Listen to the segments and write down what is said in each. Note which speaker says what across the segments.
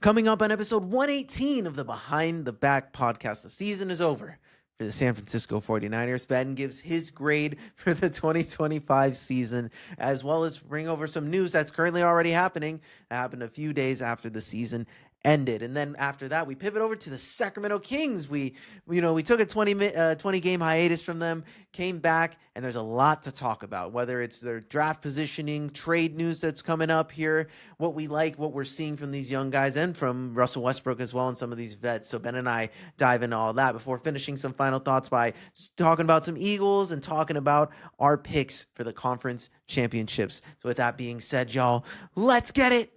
Speaker 1: Coming up on episode 118 of the Behind the Back podcast, the season is over for the San Francisco 49ers. Ben gives his grade for the 2025 season, as well as bring over some news that's currently already happening. That happened a few days after the season ended. And then after that, we pivot over to the Sacramento Kings. We took a 20 game hiatus from them, came back, and there's a lot to talk about, whether it's their draft positioning, trade news that's coming up here, what we like, what we're seeing from these young guys, and from Russell Westbrook as well, and some of these vets. So Ben and I dive into all that before finishing some final thoughts by talking about some Eagles and talking about our picks for the conference championships. So with that being said, y'all, let's get it.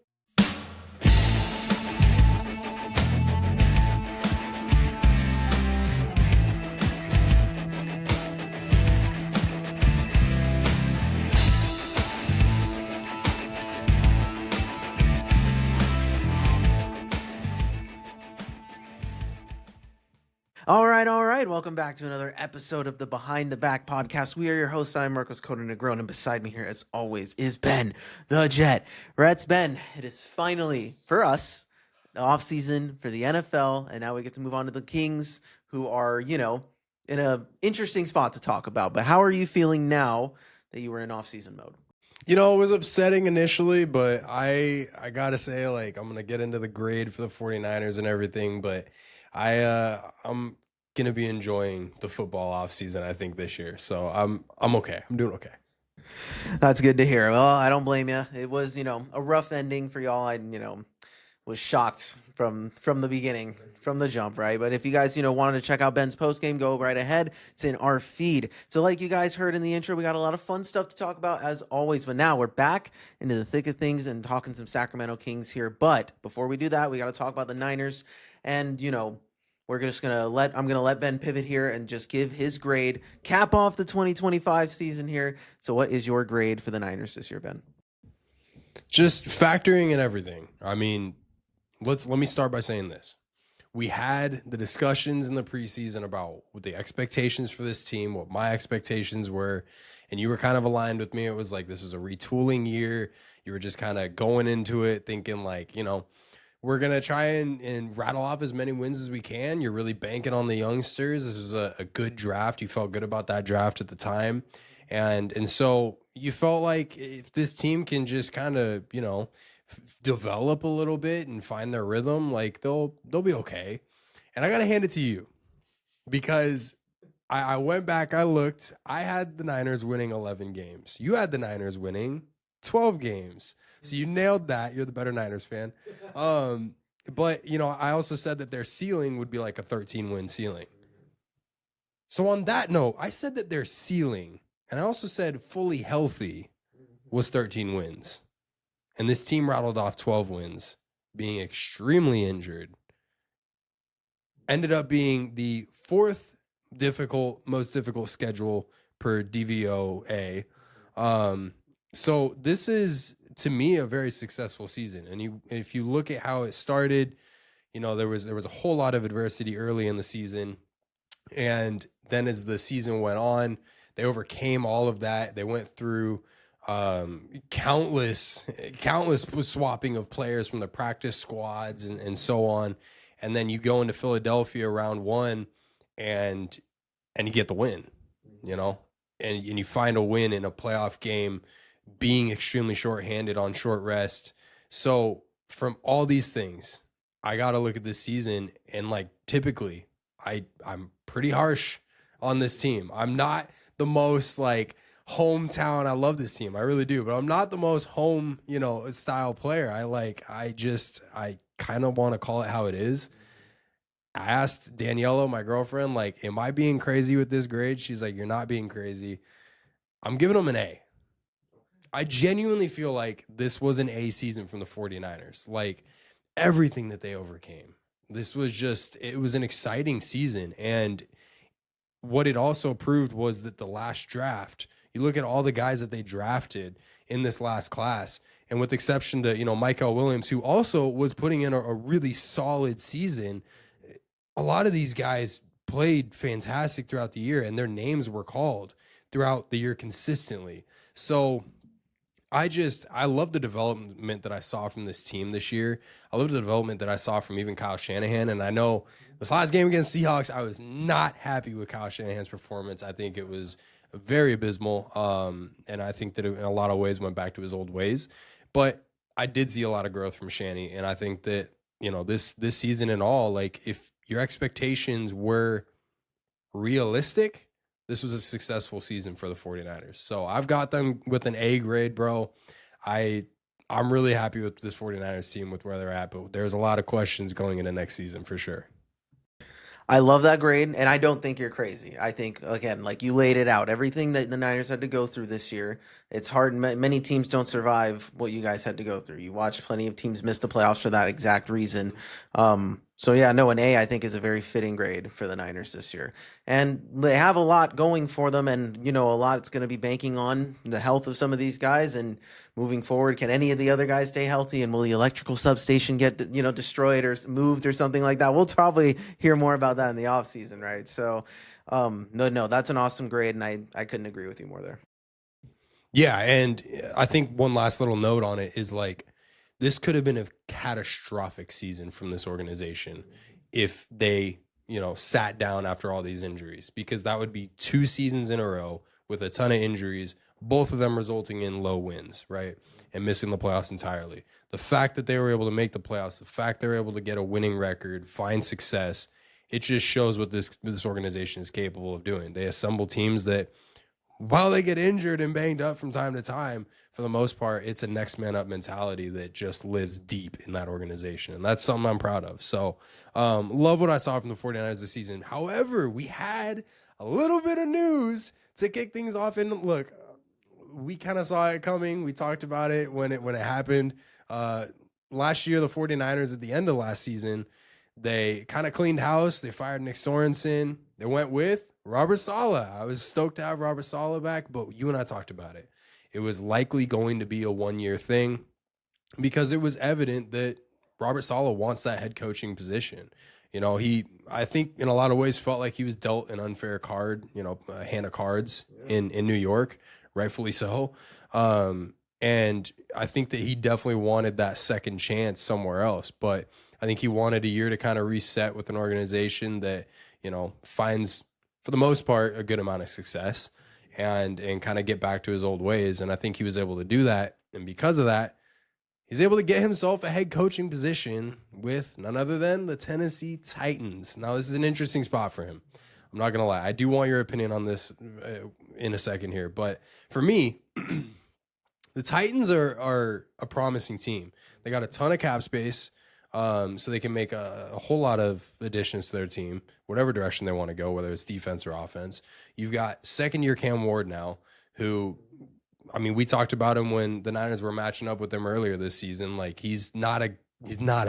Speaker 1: All right. Welcome back to another episode of the Behind the Back podcast. We are your hosts. I'm Marcos Coda Negron, and beside me here, as always, is Ben the Jet. Reds. Ben, it is finally, for us, the offseason for the NFL, and now we get to move on to the Kings, who are, in an interesting spot to talk about. But how are you feeling now that you were in offseason mode?
Speaker 2: It was upsetting initially, but I got to say, I'm going to get into the grade for the 49ers and everything, but I'm going to be enjoying the football offseason, I think, this year. So I'm okay. I'm doing okay.
Speaker 1: That's good to hear. Well, I don't blame you. It was, a rough ending for y'all. I, was shocked from the beginning, from the jump, right? But if you guys, wanted to check out Ben's postgame, go right ahead. It's in our feed. So like you guys heard in the intro, we got a lot of fun stuff to talk about as always. But now we're back into the thick of things and talking some Sacramento Kings here. But before we do that, we got to talk about the Niners. And, I'm going to let Ben pivot here and just give his grade, cap off the 2025 season here. So what is your grade for the Niners this year, Ben?
Speaker 2: Just factoring in everything. I mean, let me start by saying this. We had the discussions in the preseason about what the expectations for this team, what my expectations were, and you were kind of aligned with me. It was like this was a retooling year. You were just kind of going into it thinking we're going to try and rattle off as many wins as we can. You're really banking on the youngsters. This was a good draft. You felt good about that draft at the time. And so you felt like if this team can just kind of, develop a little bit and find their rhythm, they'll be okay. And I got to hand it to you because I went back, I looked, I had the Niners winning 11 games. You had the Niners winning 12 games. So you nailed that. You're the better Niners fan. But, I also said that their ceiling would be like a 13-win ceiling. So on that note, I said that their ceiling, and I also said fully healthy, was 13 wins. And this team rattled off 12 wins, being extremely injured. Ended up being the fourth most difficult schedule per DVOA. So this is, to me, a very successful season. And if you look at how it started, there was a whole lot of adversity early in the season. And then as the season went on, they overcame all of that. They went through countless swapping of players from the practice squads and so on. And then you go into Philadelphia round one and you get the win, and you find a win in a playoff game, being extremely shorthanded on short rest. So from all these things, I got to look at this season and typically I'm pretty harsh on this team. I'm not the most hometown. I love this team. I really do, but I'm not the most home, style player. I kind of want to call it how it is. I asked Daniela, my girlfriend, am I being crazy with this grade? She's like, you're not being crazy. I'm giving them an A. I genuinely feel like this was an A season from the 49ers. Everything that they overcame. This was it was an exciting season. And what it also proved was that the last draft, you look at all the guys that they drafted in this last class, and with the exception to, Michael Williams, who also was putting in a really solid season, a lot of these guys played fantastic throughout the year, and their names were called throughout the year consistently. So I love the development that I saw from this team this year. I love the development that I saw from even Kyle Shanahan. And I know this last game against Seahawks, I was not happy with Kyle Shanahan's performance. I think it was very abysmal. And I think that it, in a lot of ways, went back to his old ways. But I did see a lot of growth from Shanny. And I think that, this season and all, like, if your expectations were realistic, this was a successful season for the 49ers. So I've got them with an A grade, bro. I'm really happy with this 49ers team with where they're at, but there's a lot of questions going into next season for sure.
Speaker 1: I love that grade, and I don't think you're crazy. I think, again, like you laid it out, everything that the Niners had to go through this year, it's hard. Many teams don't survive what you guys had to go through. You watch plenty of teams miss the playoffs for that exact reason. So, yeah, no, an A, I think, is a very fitting grade for the Niners this year. And they have a lot going for them, and, a lot it's going to be banking on the health of some of these guys. And moving forward, can any of the other guys stay healthy? And will the electrical substation get, destroyed or moved or something like that? We'll probably hear more about that in the offseason, right? So, no, that's an awesome grade, and I couldn't agree with you more there.
Speaker 2: Yeah, and I think one last little note on it is, like, this could have been a catastrophic season from this organization if they, sat down after all these injuries, because that would be 2 seasons in a row with a ton of injuries, both of them resulting in low wins, right? And missing the playoffs entirely. The fact that they were able to make the playoffs, the fact they were able to get a winning record, find success, it just shows what this organization is capable of doing. They assemble teams that, while they get injured and banged up from time to time, for the most part, it's a next man up mentality that just lives deep in that organization. And that's something I'm proud of. So love what I saw from the 49ers this season. However, we had a little bit of news to kick things off. And look, we kind of saw it coming. We talked about it when it happened. Last year, the 49ers at the end of last season, they kind of cleaned house. They fired Nick Sorensen. They went with Robert Saleh. I was stoked to have Robert Saleh back, but you and I talked about it. It was likely going to be a 1-year thing because it was evident that Robert Saleh wants that head coaching position. I think in a lot of ways felt like he was dealt an unfair card, a hand of cards in New York, rightfully so. And I think that he definitely wanted that second chance somewhere else, but I think he wanted a year to kind of reset with an organization that, finds, for the most part, a good amount of success and kind of get back to his old ways. And I think he was able to do that. And because of that, he's able to get himself a head coaching position with none other than the Tennessee Titans. Now, this is an interesting spot for him. I'm not going to lie. I do want your opinion on this in a second here. But for me, the Titans are a promising team. They got a ton of cap space. So they can make a whole lot of additions to their team, whatever direction they want to go, whether it's defense or offense. You've got second-year Cam Ward now, who, I mean, we talked about him when the Niners were matching up with them earlier this season. Like, he's not a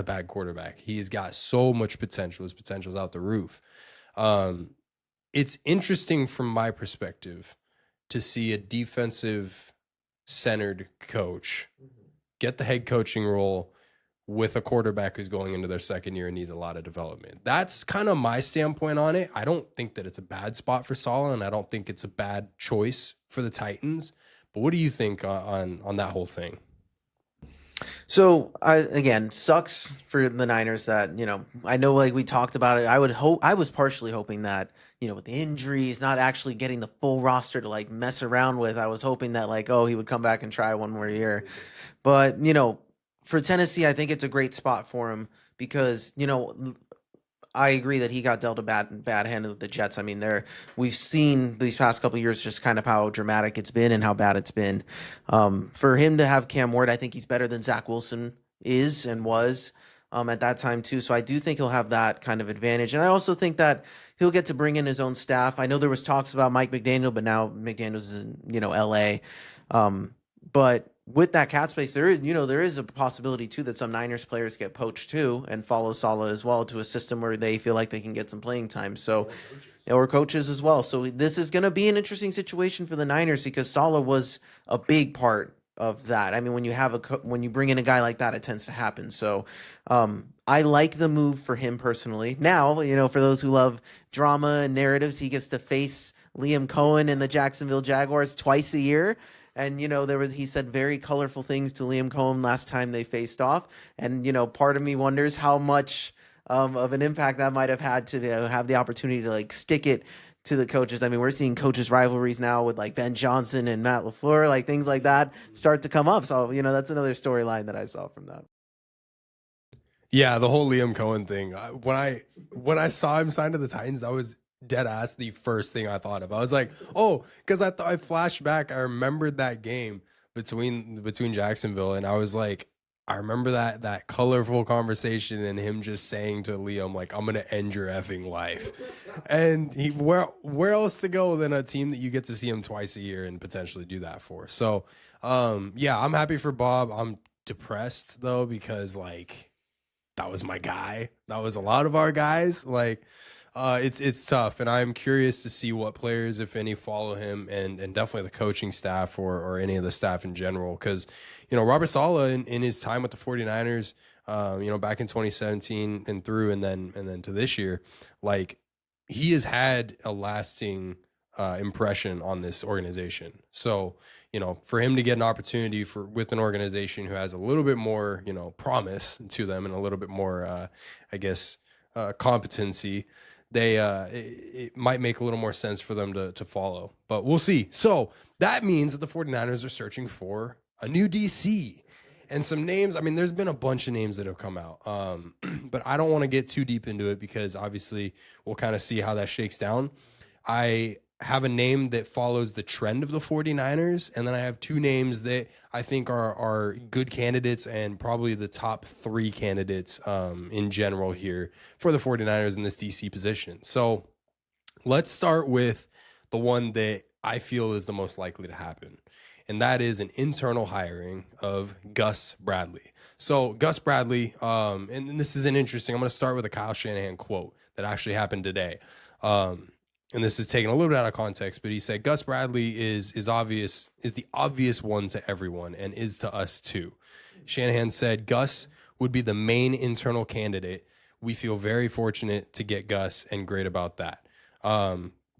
Speaker 2: bad quarterback. He's got so much potential. His potential's out the roof. It's interesting from my perspective to see a defensive-centered coach get the head coaching role with a quarterback who's going into their second year and needs a lot of development. That's kind of my standpoint on it. I don't think that it's a bad spot for Saleh, and I don't think it's a bad choice for the Titans. But what do you think on that whole thing?
Speaker 1: So, again, sucks for the Niners that, I know, like we talked about it. I was partially hoping that, with the injuries, not actually getting the full roster to like mess around with, I was hoping that like, he would come back and try one more year. But, for Tennessee, I think it's a great spot for him because, I agree that he got dealt a bad hand with the Jets. I mean, we've seen these past couple of years just kind of how dramatic it's been and how bad it's been. For him to have Cam Ward, I think he's better than Zach Wilson is and was at that time too. So I do think he'll have that kind of advantage. And I also think that he'll get to bring in his own staff. I know there was talks about Mike McDaniel, but now McDaniel's in, LA. But with that cap space, there is a possibility too that some Niners players get poached too and follow Saleh as well to a system where they feel like they can get some playing time. So, or coaches as well. So this is going to be an interesting situation for the Niners because Saleh was a big part of that. I mean, when you bring in a guy like that, it tends to happen. So, I like the move for him personally. Now, for those who love drama and narratives, he gets to face Liam Cohen and the Jacksonville Jaguars twice a year. And, he said very colorful things to Liam Cohen last time they faced off. And, part of me wonders how much of an impact that might have had to have the opportunity to like stick it to the coaches. I mean, we're seeing coaches rivalries now with like Ben Johnson and Matt LaFleur, like things like that start to come up. So, that's another storyline that I saw from that.
Speaker 2: Yeah, the whole Liam Cohen thing. When I saw him sign to the Titans, that was dead ass the first thing I thought of. I was like, oh, because I flashed back. I remembered that game between Jacksonville, and I was like, I remember that colorful conversation and him just saying to Liam, like, I'm gonna end your effing life. And where else to go than a team that you get to see him twice a year and potentially do that for? So, yeah, I'm happy for Bob. I'm depressed though because like, that was my guy. That was a lot of our guys. Like, it's tough, and I'm curious to see what players, if any, follow him, and definitely the coaching staff or any of the staff in general. Because, Robert Saleh in his time with the 49ers, back in 2017 and through, and then to this year, like, he has had a lasting impression on this organization. So, for him to get an opportunity with an organization who has a little bit more, promise to them and a little bit more, competency, it might make a little more sense for them to follow. But we'll see. So that means that the 49ers are searching for a new DC. And some names, I mean, there's been a bunch of names that have come out. But I don't want to get too deep into it because obviously we'll kind of see how that shakes down. I have a name that follows the trend of the 49ers, and then I have two names that I think are good candidates and probably the top three candidates in general here for the 49ers in this DC position. So let's start with the one that I feel is the most likely to happen, and that is an internal hiring of Gus Bradley. So Gus Bradley, and this is an interesting, I'm going to start with a Kyle Shanahan quote that actually happened today. And this is taken a little bit out of context, but he said Gus Bradley is the obvious one to everyone and is to us too. Shanahan said Gus would be the main internal candidate. We feel very fortunate to get Gus and great about that.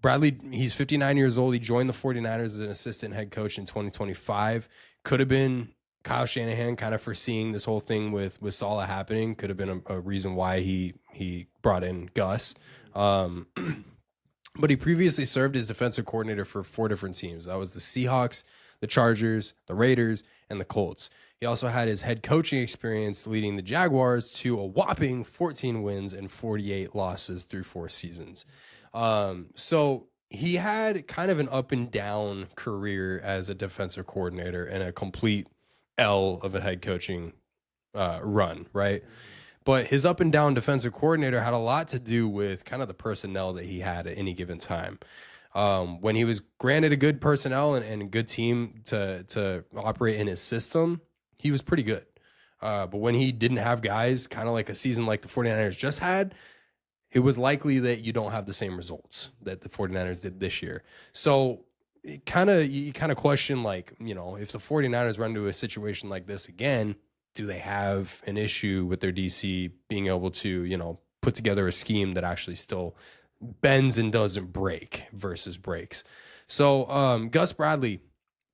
Speaker 2: Bradley, he's 59 years old. He joined the 49ers as an assistant head coach in 2025. Could have been Kyle Shanahan kind of foreseeing this whole thing with Saleh happening. Could have been a reason why he brought in Gus. But he previously served as defensive coordinator for 4 different teams. That was the Seahawks, the Chargers, the Raiders, and the Colts. He also had his head coaching experience leading the Jaguars to a whopping 14 wins and 48 losses through 4 seasons. So he had kind of an up and down career as a defensive coordinator and a complete L of a head coaching run, right? But his up and down defensive coordinator had a lot to do with kind of the personnel that he had at any given time. When he was granted a good personnel and a good team to operate in his system, he was pretty good. But when he didn't have guys, kind of like a season like the 49ers just had, it was likely that you don't have the same results that the 49ers did this year. So you kind of question, like, if the 49ers run into a situation like this again, do they have an issue with their DC being able to, put together a scheme that actually still bends and doesn't break versus breaks? So Gus Bradley,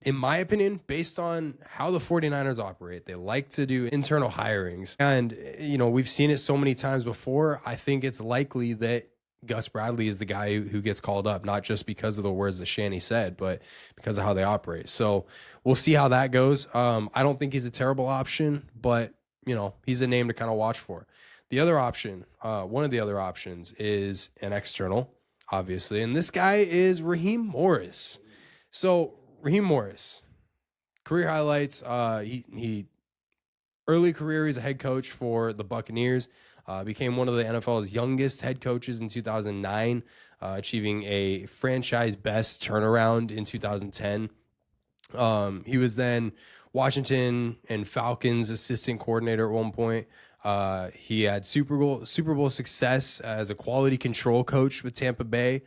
Speaker 2: in my opinion, based on how the 49ers operate, they like to do internal hirings. And, we've seen it so many times before. I think it's likely that Gus Bradley is the guy who gets called up, not just because of the words that Shanny said, but because of how they operate. So we'll see how that goes. I don't think he's a terrible option, but, he's a name to kind of watch for. The other option, one of the other options is an external, obviously. And this guy is Raheem Morris. So Raheem Morris, career highlights. He early career, he's a head coach for the Buccaneers. Became one of the NFL's youngest head coaches in 2009, achieving a franchise best turnaround in 2010. He was then Washington and Falcons assistant coordinator at one point. He had Super Bowl success as a quality control coach with Tampa Bay.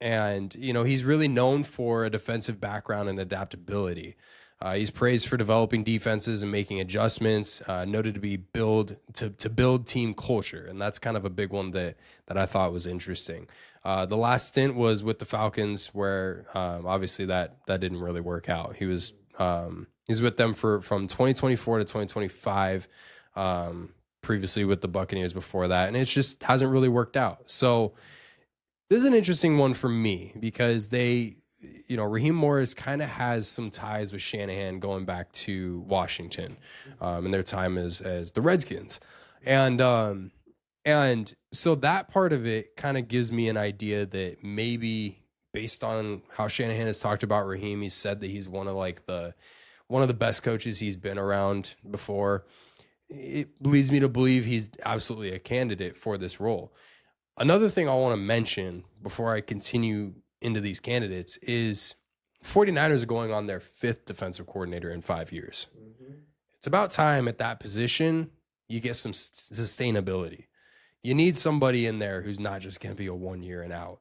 Speaker 2: And, he's really known for a defensive background and adaptability. He's praised for developing defenses and making adjustments, noted to be build team culture, and that's kind of a big one that I thought was interesting. The last stint was with the Falcons, where obviously that didn't really work out. He's with them from 2024 to 2025. Previously with the Buccaneers before that, and it just hasn't really worked out. So this is an interesting one for me because Raheem Morris kind of has some ties with Shanahan going back to Washington, in their time as the Redskins. And so that part of it kind of gives me an idea that maybe based on how Shanahan has talked about Raheem, he's said that he's one of the best coaches he's been around before. It leads me to believe he's absolutely a candidate for this role. Another thing I want to mention before I continue into these candidates is 49ers are going on their 5th defensive coordinator in 5 years. Mm-hmm. It's about time at that position you get some sustainability. You need somebody in there who's not just going to be a 1 year and out.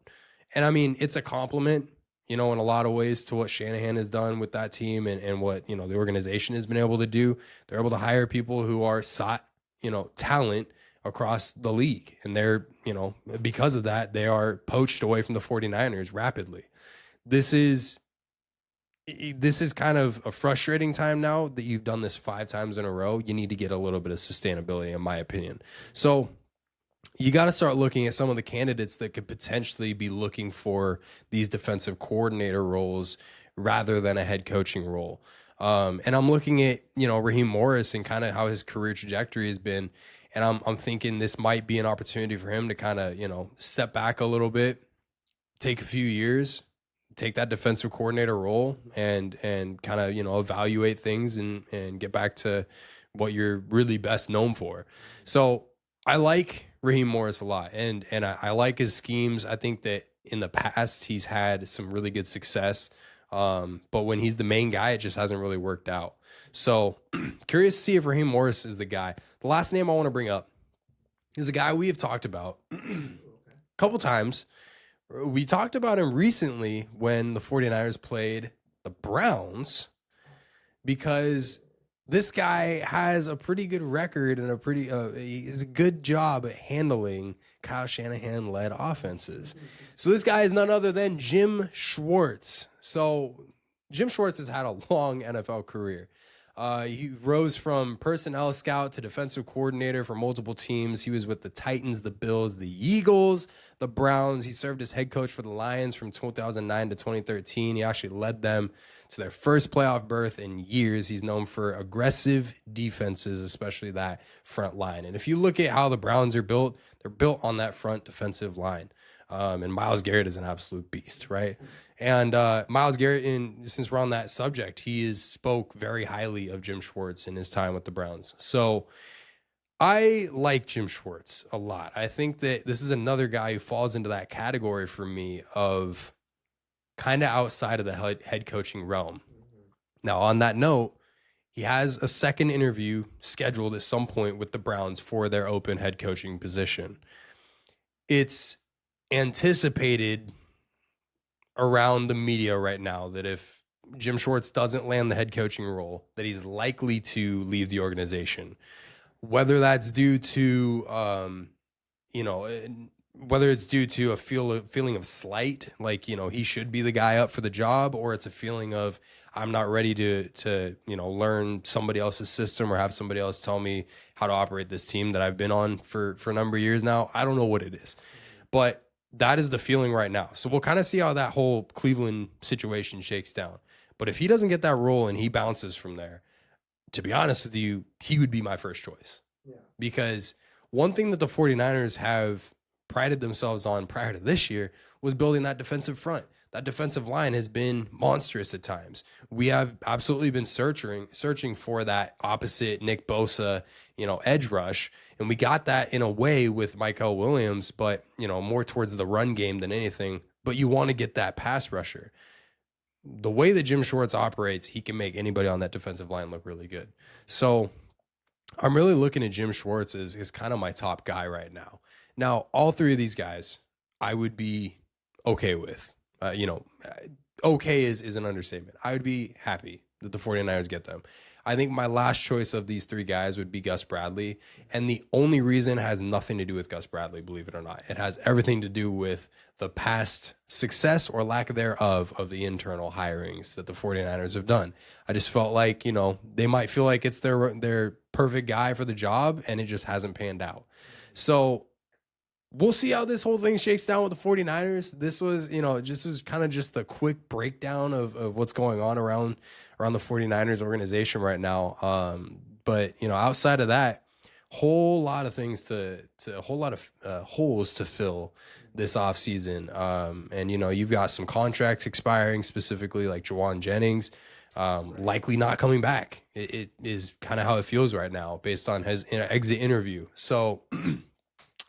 Speaker 2: And I mean, it's a compliment, in a lot of ways to what Shanahan has done with that team and what, the organization has been able to do. They're able to hire people who are sought, talent across the league. And they're, because of that, they are poached away from the 49ers rapidly. This is kind of a frustrating time now that you've done this 5 times in a row. You need to get a little bit of sustainability, in my opinion. So you got to start looking at some of the candidates that could potentially be looking for these defensive coordinator roles rather than a head coaching role. And I'm looking at, Raheem Morris and kind of how his career trajectory has been. And I'm thinking this might be an opportunity for him to kind of, step back a little bit, take a few years, take that defensive coordinator role and kind of, evaluate things and get back to what you're really best known for. So I like Raheem Morris a lot, and I like his schemes. I think that in the past he's had some really good success, but when he's the main guy, it just hasn't really worked out. So curious to see if Raheem Morris is the guy. The last name I want to bring up is a guy we have talked about a couple times. We talked about him recently when the 49ers played the Browns because this guy has a pretty good record and he's a good job at handling Kyle Shanahan-led offenses. So this guy is none other than Jim Schwartz. So Jim Schwartz has had a long NFL career. He rose from personnel scout to defensive coordinator for multiple teams. He was with the Titans, the Bills, the Eagles, the Browns. He served as head coach for the Lions from 2009 to 2013. He actually led them to their first playoff berth in years. He's known for aggressive defenses, especially that front line. And if you look at how the Browns are built, they're built on that front defensive line. And Myles Garrett is an absolute beast, right? And Myles Garrett, since we're on that subject, he spoke very highly of Jim Schwartz in his time with the Browns. So I like Jim Schwartz a lot. I think that this is another guy who falls into that category for me of kind of outside of the head coaching realm. Now, on that note, he has a second interview scheduled at some point with the Browns for their open head coaching position. It's anticipated around the media right now that if Jim Schwartz doesn't land the head coaching role, that he's likely to leave the organization. Whether that's due to, whether it's due to a feeling of slight, like, he should be the guy up for the job, or it's a feeling of I'm not ready to learn somebody else's system or have somebody else tell me how to operate this team that I've been on for a number of years now. I don't know what it is, but that is the feeling right now. So we'll kind of see how that whole Cleveland situation shakes down. But if he doesn't get that role and he bounces from there, to be honest with you, he would be my first choice. Yeah. Because one thing that the 49ers have prided themselves on prior to this year was building that defensive front. That defensive line has been monstrous at times. We have absolutely been searching for that opposite Nick Bosa, edge rush. And we got that in a way with Michael Williams, but, more towards the run game than anything. But you want to get that pass rusher. The way that Jim Schwartz operates, he can make anybody on that defensive line look really good. So I'm really looking at Jim Schwartz as kind of my top guy right now. Now, all three of these guys, I would be okay with. Okay is an understatement. I would be happy that the 49ers get them. I think my last choice of these 3 guys would be Gus Bradley. And the only reason has nothing to do with Gus Bradley, believe it or not. It has everything to do with the past success or lack thereof of the internal hirings that the 49ers have done. I just felt like, they might feel like it's their perfect guy for the job, and it just hasn't panned out. So we'll see how this whole thing shakes down with the 49ers. This was, kind of just the quick breakdown of what's going on around the 49ers organization right now. But, outside of that, whole lot of things holes to fill this offseason. And, you've got some contracts expiring, specifically like Jawan Jennings, likely not coming back. It is kind of how it feels right now based on his exit interview. So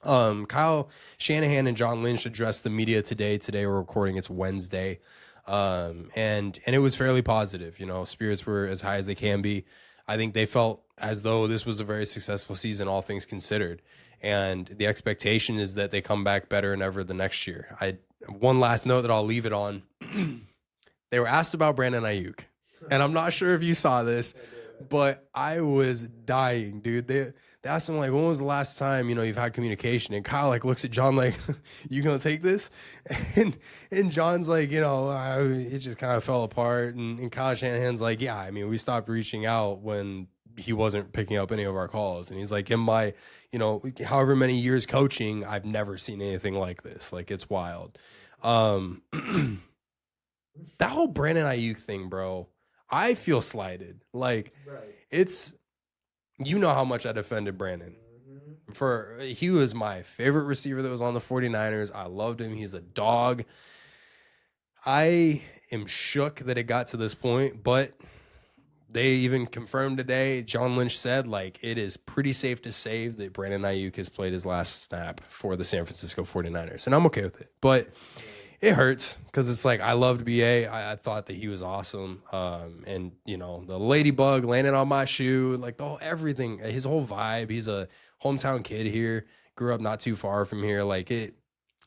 Speaker 2: Kyle Shanahan and John Lynch addressed the media today. Today we're recording, it's Wednesday. And it was fairly positive. Spirits were as high as they can be. I think they felt as though this was a very successful season, all things considered. And the expectation is that they come back better than ever the next year. One last note that I'll leave it on. They were asked about Brandon Aiyuk. And I'm not sure if you saw this, but I was dying, dude. They asked him, like, when was the last time, you've had communication? And Kyle, looks at John like, you going to take this? And John's like, it just kind of fell apart. And Kyle Shanahan's like, yeah, we stopped reaching out when he wasn't picking up any of our calls. And he's like, in my, however many years coaching, I've never seen anything like this. Like, it's wild. That whole Brandon Aiyuk thing, bro, I feel slighted. Like, it's, how much I defended Brandon. He was my favorite receiver that was on the 49ers. I loved him. He's a dog. I am shook that it got to this point, but they even confirmed today, John Lynch said, it is pretty safe to say that Brandon Aiyuk has played his last snap for the San Francisco 49ers, and I'm okay with it. But it hurts because it's I loved BA. I thought that he was awesome. And, the ladybug landing on my shoe, everything, his whole vibe. He's a hometown kid here, grew up not too far from here. It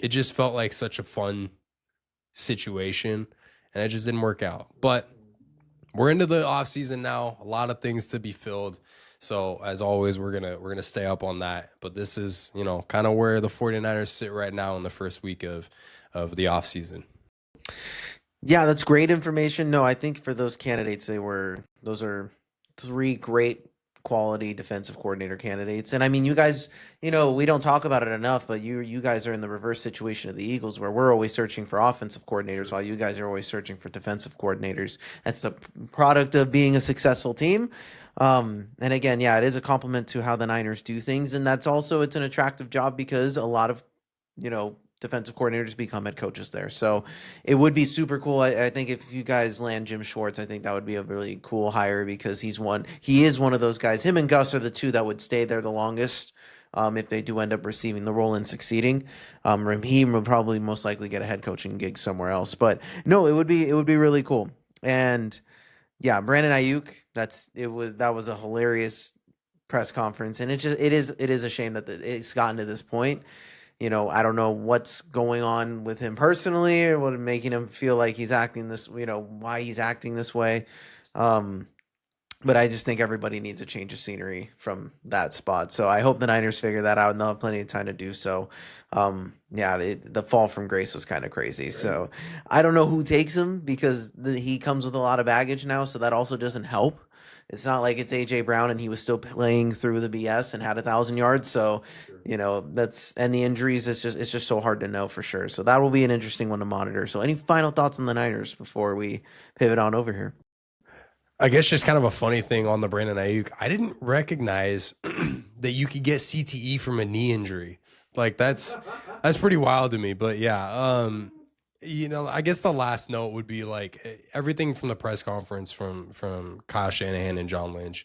Speaker 2: just felt like such a fun situation, and it just didn't work out. But we're into the off season now, a lot of things to be filled. So as always, we're going to stay up on that. But this is, kind of where the 49ers sit right now in the first week of the offseason.
Speaker 1: Yeah, that's great information. No, I think for those candidates, those are 3 great quality defensive coordinator candidates. And you guys, we don't talk about it enough, but you guys are in the reverse situation of the Eagles, where we're always searching for offensive coordinators while you guys are always searching for defensive coordinators. That's the product of being a successful team. And again, yeah, it is a compliment to how the Niners do things. And that's also, it's an attractive job because a lot of, defensive coordinators become head coaches there. So it would be super cool. I think if you guys land Jim Schwartz, I think that would be a really cool hire because he is one of those guys. Him and Gus are the 2 that would stay there the longest. If they do end up receiving the role and succeeding. Raheem would probably most likely get a head coaching gig somewhere else. But no, it would be really cool. And yeah, Brandon Aiyuk, that was a hilarious press conference. And it is a shame that it's gotten to this point. I don't know what's going on with him personally or what making him feel like he's acting this, why he's acting this way. But I just think everybody needs a change of scenery from that spot. So I hope the Niners figure that out, and they'll have plenty of time to do so. The fall from grace was kind of crazy. Right. So I don't know who takes him because he comes with a lot of baggage now. So that also doesn't help. It's not like it's A.J. Brown and he was still playing through the BS and had 1,000 yards. So, and the injuries, it's just so hard to know for sure. So that will be an interesting one to monitor. So any final thoughts on the Niners before we pivot on over here?
Speaker 2: I guess just kind of a funny thing on the Brandon Aiyuk. I didn't recognize that you could get CTE from a knee injury. That's pretty wild to me. But yeah, I guess the last note would be everything from the press conference from Kyle Shanahan and John Lynch.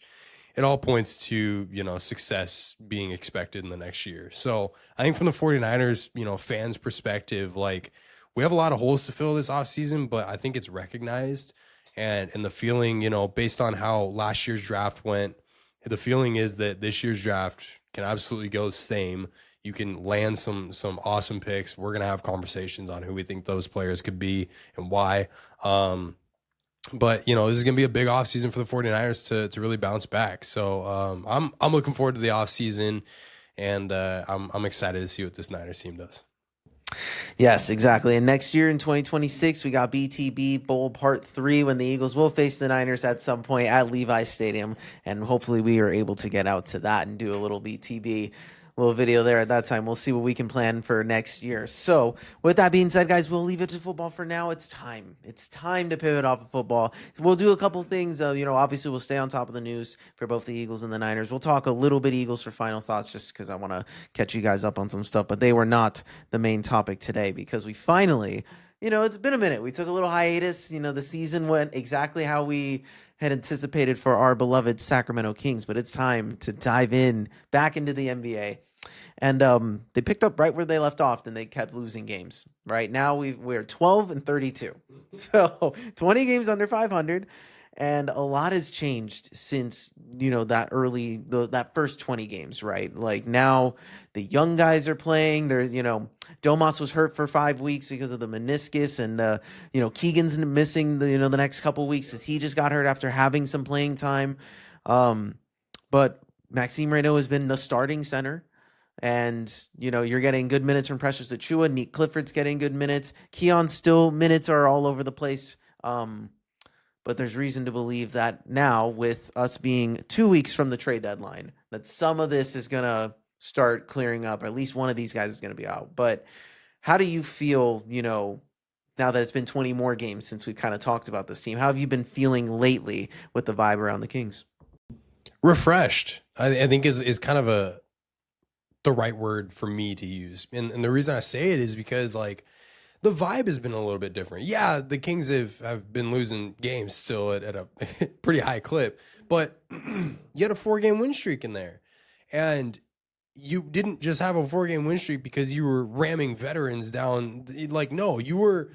Speaker 2: It all points to, success being expected in the next year. So I think from the 49ers, fans' perspective, we have a lot of holes to fill this offseason, but I think it's recognized. And the feeling, based on how last year's draft went, the feeling is that this year's draft can absolutely go the same. You can land some awesome picks. We're going to have conversations on who we think those players could be and why. But, you know, this is going to be a big offseason for the 49ers to really bounce back. So I'm looking forward to the offseason, and I'm excited to see what this Niners team does.
Speaker 1: Yes, exactly. And next year in 2026, we got BTB Bowl Part 3 when the Eagles will face the Niners at some point at Levi Stadium. And hopefully we are able to get out to that and do a little BTB little video there at that time. We'll see what we can plan for next year. So with that being said, guys, we'll leave it to football for now. It's time. It's time to pivot off of football. We'll do a couple things. Obviously we'll stay on top of the news for both the Eagles and the Niners. We'll talk a little bit Eagles for final thoughts just because I want to catch you guys up on some stuff. But they were not the main topic today because we finally, it's been a minute. We took a little hiatus. The season went exactly how we had anticipated for our beloved Sacramento Kings, but it's time to dive in back into the NBA. And they picked up right where they left off, and they kept losing games. Right now we're 12-32, so 20 games under 500, and a lot has changed since that first 20 games. Right, like now the young guys are playing. There's Domas was hurt for 5 weeks because of the meniscus, and Keegan's missing the next couple weeks as he just got hurt after having some playing time. But Maxime Raynaud has been the starting center. And, you're getting good minutes from Precious Achiuwa. Nique Clifford's getting good minutes. Keon's still minutes are all over the place. But there's reason to believe that now, with us being 2 weeks from the trade deadline, that some of this is going to start clearing up. Or at least one of these guys is going to be out. But how do you feel, now that it's been 20 more games since we've kind of talked about this team? How have you been feeling lately with the vibe around the Kings?
Speaker 2: Refreshed, I think is kind of the right word for me to use. And the reason I say it is because, like, the vibe has been a little bit different. Yeah, the Kings have been losing games still at a pretty high clip, but you had a 4-game win streak in there. And you didn't just have a 4-game win streak because you were ramming veterans down. Like, no, you were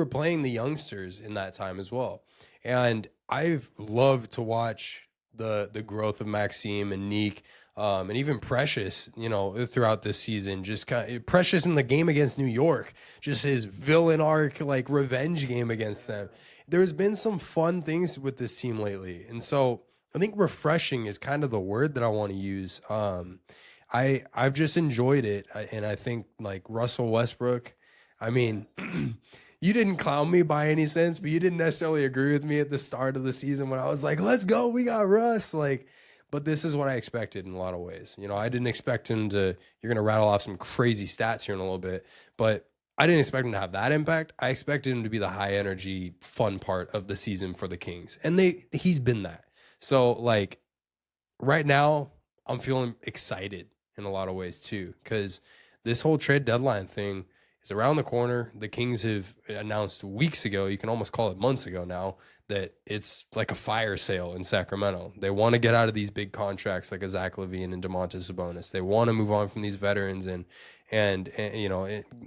Speaker 2: playing the youngsters in that time as well. And I've loved to watch the growth of Maxime and Nique. And even Precious, throughout this season, just kind of Precious in the game against New York, just his villain arc, like revenge game against them. There's been some fun things with this team lately. And so I think refreshing is kind of the word that I want to use. I've just enjoyed it. And I think, like, Russell Westbrook, I mean, you didn't clown me by any sense, but you didn't necessarily agree with me at the start of the season when I was like, let's go, we got Russ. But this is what I expected in a lot of ways. I didn't expect him to, you're going to rattle off some crazy stats here in a little bit, but I didn't expect him to have that impact. I expected him to be the high energy, fun part of the season for the Kings. And he's been that. So, like, right now, I'm feeling excited in a lot of ways too, because this whole trade deadline thing is around the corner. The Kings have announced weeks ago, you can almost call it months ago now, that it's like a fire sale in Sacramento. They want to get out of these big contracts like a Zach LaVine and Domantas Sabonis. They want to move on from these veterans and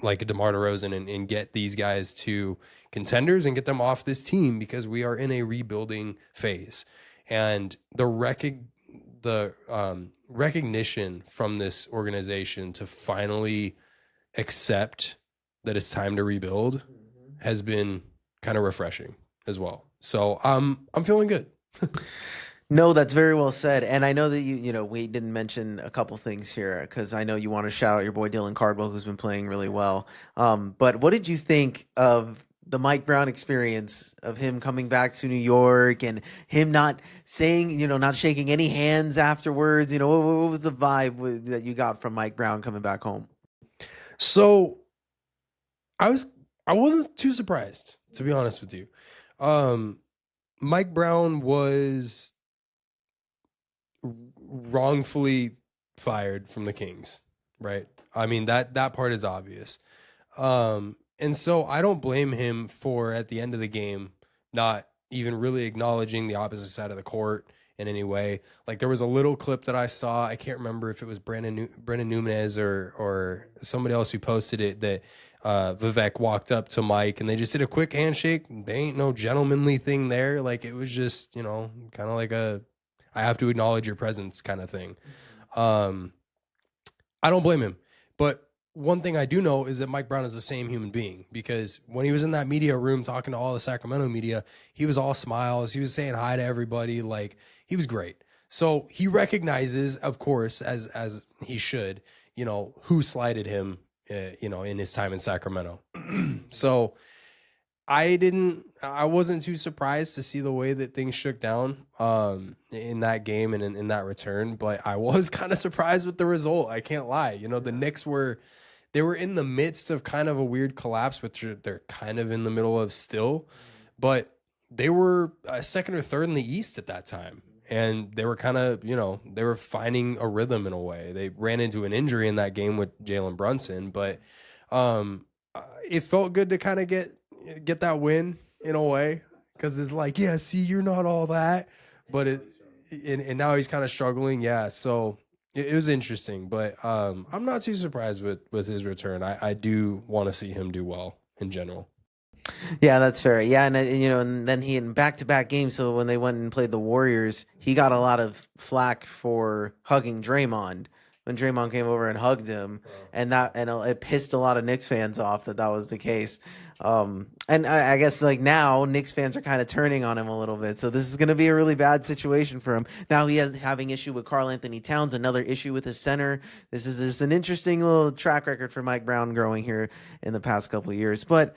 Speaker 2: like a DeMar DeRozan and get these guys to contenders and get them off this team because we are in a rebuilding phase. And the recognition from this organization to finally accept that it's time to rebuild has been kind of refreshing as well. So I'm feeling good.
Speaker 1: No, that's very well said. And I know that we didn't mention a couple things here because I know you want to shout out your boy Dylan Cardwell, who's been playing really well. But what did you think of the Mike Brown experience of him coming back to New York and him not saying, not shaking any hands afterwards? What was the vibe that you got from Mike Brown coming back home?
Speaker 2: So I wasn't too surprised, to be honest with you. Mike Brown was wrongfully fired from the Kings, right? I mean, that part is obvious. And so I don't blame him for, at the end of the game, not even really acknowledging the opposite side of the court in any way. Like, there was a little clip that I saw. I can't remember if it was Brandon Nunez or somebody else who posted it, that Vivek walked up to Mike and they just did a quick handshake. They ain't no gentlemanly thing there. Like, it was just, kind of like I have to acknowledge your presence kind of thing. I don't blame him. But one thing I do know is that Mike Brown is the same human being, because when he was in that media room talking to all the Sacramento media, he was all smiles. He was saying hi to everybody. Like, he was great. So he recognizes, of course, as he should, who slighted him, in his time in Sacramento. So I wasn't too surprised to see the way that things shook down in that game and in that return, but I was kind of surprised with the result. I can't lie. The Knicks were in the midst of kind of a weird collapse, which they're kind of in the middle of still, but they were second or third in the East at that time. And they were kind of, they were finding a rhythm in a way. They ran into an injury in that game with Jalen Brunson, but it felt good to kind of get that win in a way, because it's like, yeah, see, you're not all that, but and now he's kind of struggling. Yeah, so it was interesting, but I'm not too surprised with his return. I do want to see him do well in general.
Speaker 1: Yeah, that's fair. Yeah, and then he in back-to-back games. So when they went and played the Warriors, he got a lot of flack for hugging Draymond when Draymond came over and hugged him, and it pissed a lot of Knicks fans off that was the case. And I guess like now Knicks fans are kind of turning on him a little bit. So this is going to be a really bad situation for him. Now he has having issue with Karl Anthony Towns, another issue with his center. This is just an interesting little track record for Mike Brown growing here in the past couple of years. But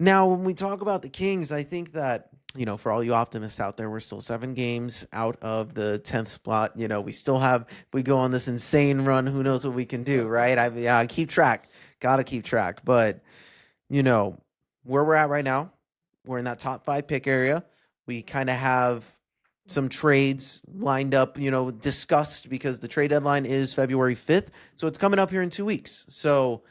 Speaker 1: now when we talk about the Kings, I think that, for all you optimists out there, we're still 7 games out of the 10th spot. We still have, if we go on this insane run, who knows what we can do, right? I keep track, got to keep track. But, where we're at right now, we're in that top 5 pick area. We kind of have some trades lined up, discussed, because the trade deadline is February 5th. So it's coming up here in 2 weeks. So,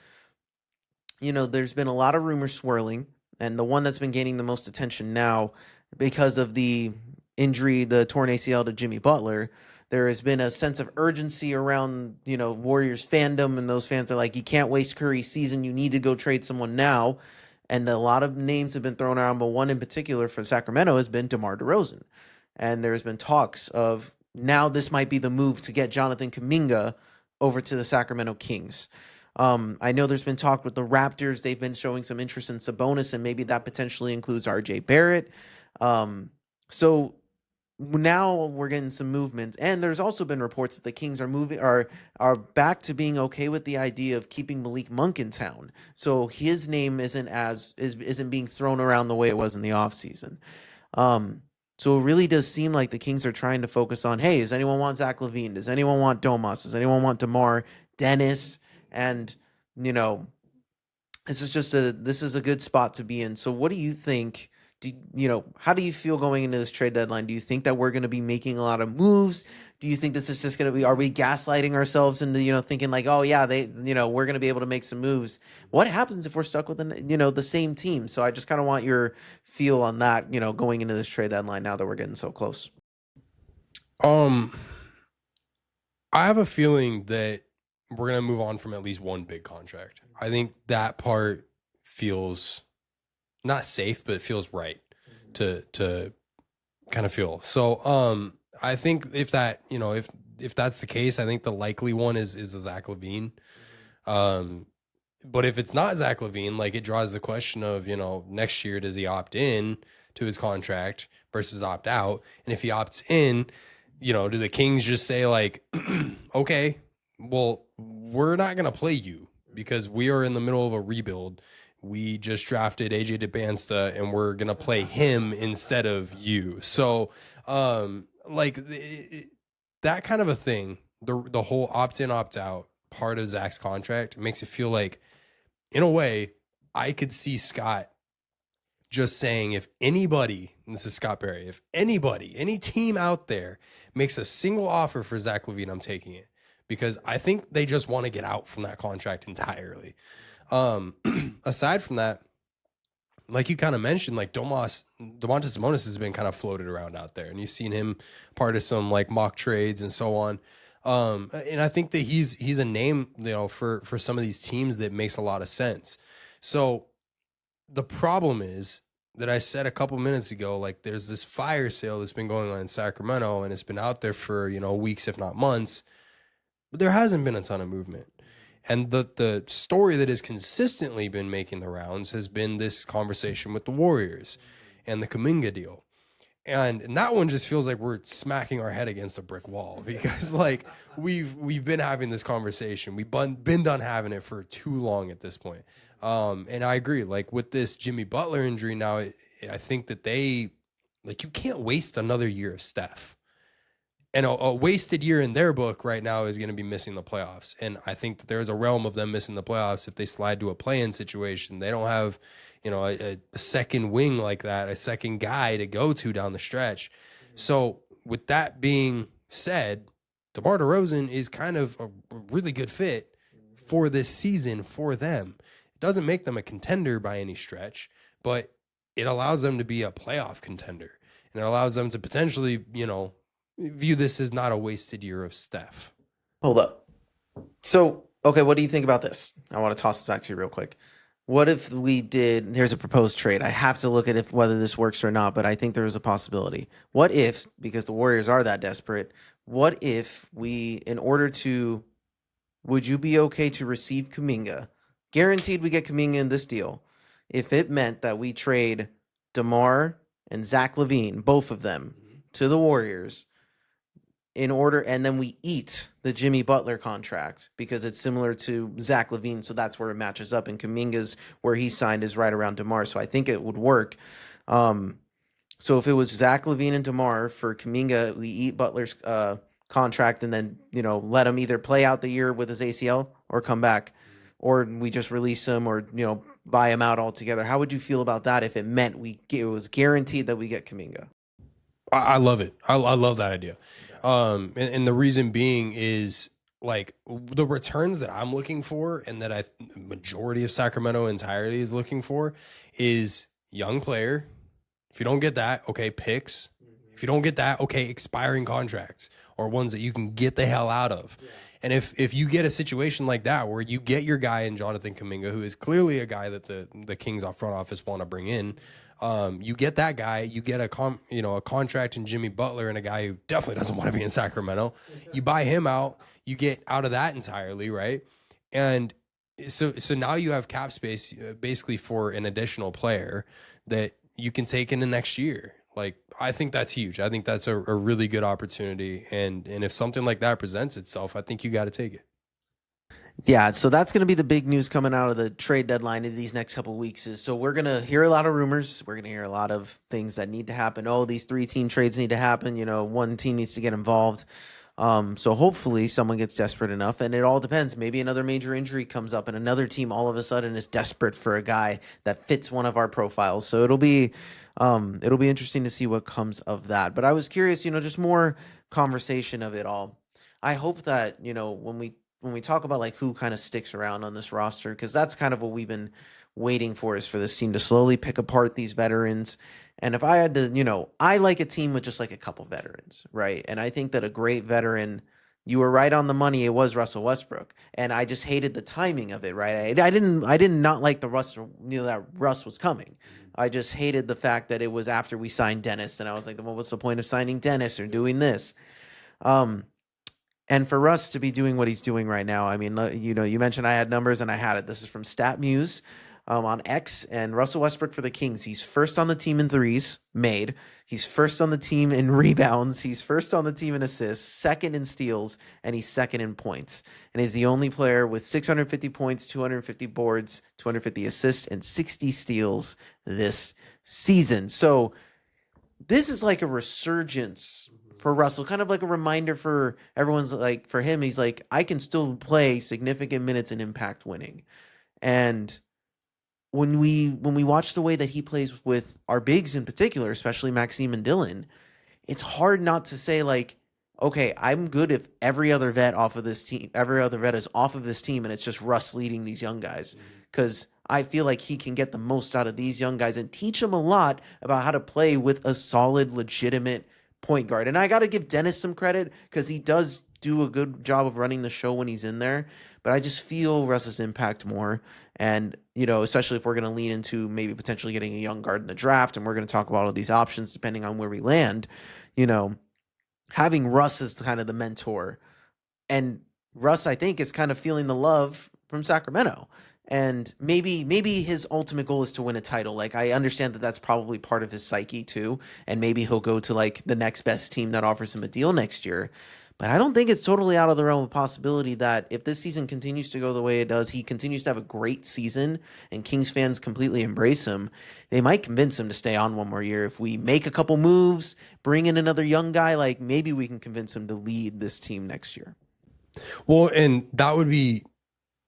Speaker 1: there's been a lot of rumors swirling. And the one that's been gaining the most attention now, because of the injury, the torn ACL to Jimmy Butler, there has been a sense of urgency around, Warriors fandom. And those fans are like, you can't waste Curry's season. You need to go trade someone now. And a lot of names have been thrown around, but one in particular for Sacramento has been DeMar DeRozan. And there's been talks of now this might be the move to get Jonathan Kuminga over to the Sacramento Kings. I know there's been talk with the Raptors. They've been showing some interest in Sabonis, and maybe that potentially includes RJ Barrett. So now we're getting some movement, and there's also been reports that the Kings are back to being okay with the idea of keeping Malik Monk in town. So his name isn't being thrown around the way it was in the offseason. So it really does seem like the Kings are trying to focus on, hey, does anyone want Zach LaVine? Does anyone want Domas? Does anyone want DeMar, Dennis? And, this is a good spot to be in. So what do you think? How do you feel going into this trade deadline? Do you think that we're going to be making a lot of moves? Do you think this is just going to be, are we gaslighting ourselves into, thinking like, oh yeah, we're going to be able to make some moves? What happens if we're stuck with the same team? So I just kind of want your feel on that, going into this trade deadline now that we're getting so close.
Speaker 2: I have a feeling that we're going to move on from at least one big contract. I think that part feels not safe, but it feels right to kind of feel. So I think if that, if that's the case, I think the likely one is a Zach LaVine. But if it's not Zach LaVine, like, it draws the question of, next year, does he opt in to his contract versus opt out? And if he opts in, do the Kings just say like, okay, well, we're not going to play you because we are in the middle of a rebuild. We just drafted AJ DeBansta and we're going to play him instead of you. So, that kind of a thing, the whole opt-in, opt-out part of Zach's contract makes it feel like, in a way, I could see Scott just saying, if anybody, and this is Scott Barry, if anybody, any team out there makes a single offer for Zach LaVine, I'm taking it. Because I think they just want to get out from that contract entirely. Aside from that, like you kind of mentioned, like Domantas Sabonis has been kind of floated around out there, and you've seen him part of some like mock trades and so on. And I think that he's a name, for some of these teams that makes a lot of sense. So the problem is that I said a couple minutes ago, like, there's this fire sale that's been going on in Sacramento, and it's been out there for, weeks, if not months, but there hasn't been a ton of movement. And the story that has consistently been making the rounds has been this conversation with the Warriors and the Kuminga deal. And that one just feels like we're smacking our head against a brick wall because like we've been having this conversation. We've been done having it for too long at this point. And I agree, like with this Jimmy Butler injury now, I think that you can't waste another year of Steph. And a wasted year in their book right now is going to be missing the playoffs. And I think that there's a realm of them missing the playoffs if they slide to a play-in situation. They don't have, a second wing like that, a second guy to go to down the stretch. So with that being said, DeMar DeRozan is kind of a really good fit for this season for them. It doesn't make them a contender by any stretch, but it allows them to be a playoff contender. And it allows them to potentially, view this as not a wasted year of Steph.
Speaker 1: Hold up. So, okay, what do you think about this? I want to toss this back to you real quick. What if here's a proposed trade. I have to look at whether this works or not, but I think there is a possibility. What if, because the Warriors are that desperate, what if would you be okay to receive Kuminga? Guaranteed we get Kuminga in this deal. If it meant that we trade DeMar and Zach LaVine, both of them, to the Warriors, and then we eat the Jimmy Butler contract because it's similar to Zach LaVine, so that's where it matches up. And Kuminga's where he signed is right around DeMar, so I think it would work. So if it was Zach LaVine and DeMar for Kuminga, we eat Butler's contract and then let him either play out the year with his ACL or come back, or we just release him or buy him out altogether. How would you feel about that if it meant it was guaranteed that we get Kuminga?
Speaker 2: I love it. I love that idea. And the reason being is like the returns that I'm looking for and that majority of Sacramento entirely is looking for is young player. If you don't get that, okay, picks. If you don't get that, okay, expiring contracts or ones that you can get the hell out of. Yeah. And if you get a situation like that where you get your guy in Jonathan Kuminga, who is clearly a guy that the Kings front office want to bring in, you get that guy, you get a contract in Jimmy Butler and a guy who definitely doesn't want to be in Sacramento. You buy him out, you get out of that entirely, right? And so now you have cap space basically for an additional player that you can take in the next year. Like, I think that's huge. I think that's a really good opportunity. And if something like that presents itself, I think you got to take it.
Speaker 1: Yeah, so that's going to be the big news coming out of the trade deadline in these next couple of weeks. So we're going to hear a lot of rumors. We're going to hear a lot of things that need to happen. Oh, these 3-team trades need to happen. One team needs to get involved. So hopefully someone gets desperate enough, and it all depends. Maybe another major injury comes up and another team all of a sudden is desperate for a guy that fits one of our profiles. So it'll be interesting to see what comes of that. But I was curious, just more conversation of it all. I hope that, when we talk about like who kind of sticks around on this roster, because that's kind of what we've been waiting for, is for this team to slowly pick apart these veterans. And if I had to, I like a team with just like a couple veterans, right? And I think that a great veteran, you were right on the money, it was Russell Westbrook. And I just hated the timing of it, right? I did not like the that Russ was coming. I just hated the fact that it was after we signed Dennis, and I was like, well, what's the point of signing Dennis or doing this? And for Russ to be doing what he's doing right now, I mean, you mentioned I had numbers, and I had it. This is from StatMuse on X, and Russell Westbrook for the Kings. He's first on the team in threes made. He's first on the team in rebounds. He's first on the team in assists, second in steals, and he's second in points. And he's the only player with 650 points, 250 boards, 250 assists, and 60 steals this season. So this is like a resurgence for Russell, kind of like a reminder for everyone's, like, for him, he's like, I can still play significant minutes in impact winning. And when we watch the way that he plays with our bigs in particular, especially Maxime and Dylan, it's hard not to say, like, okay, I'm good if every other vet is off of this team and it's just Russ leading these young guys. Because I feel like he can get the most out of these young guys and teach them a lot about how to play with a solid, legitimate point guard. And I got to give Dennis some credit because he does do a good job of running the show when he's in there. But I just feel Russ's impact more. And, especially if we're going to lean into maybe potentially getting a young guard in the draft, and we're going to talk about all these options depending on where we land, having Russ as kind of the mentor. And Russ, I think, is kind of feeling the love from Sacramento. And maybe his ultimate goal is to win a title. Like, I understand that that's probably part of his psyche too, and maybe he'll go to like the next best team that offers him a deal next year. But I don't think it's totally out of the realm of possibility that if this season continues to go the way it does, he continues to have a great season and Kings fans completely embrace him, they might convince him to stay on one more year. If we make a couple moves, bring in another young guy, like maybe we can convince him to lead this team next year.
Speaker 2: Well, and that would be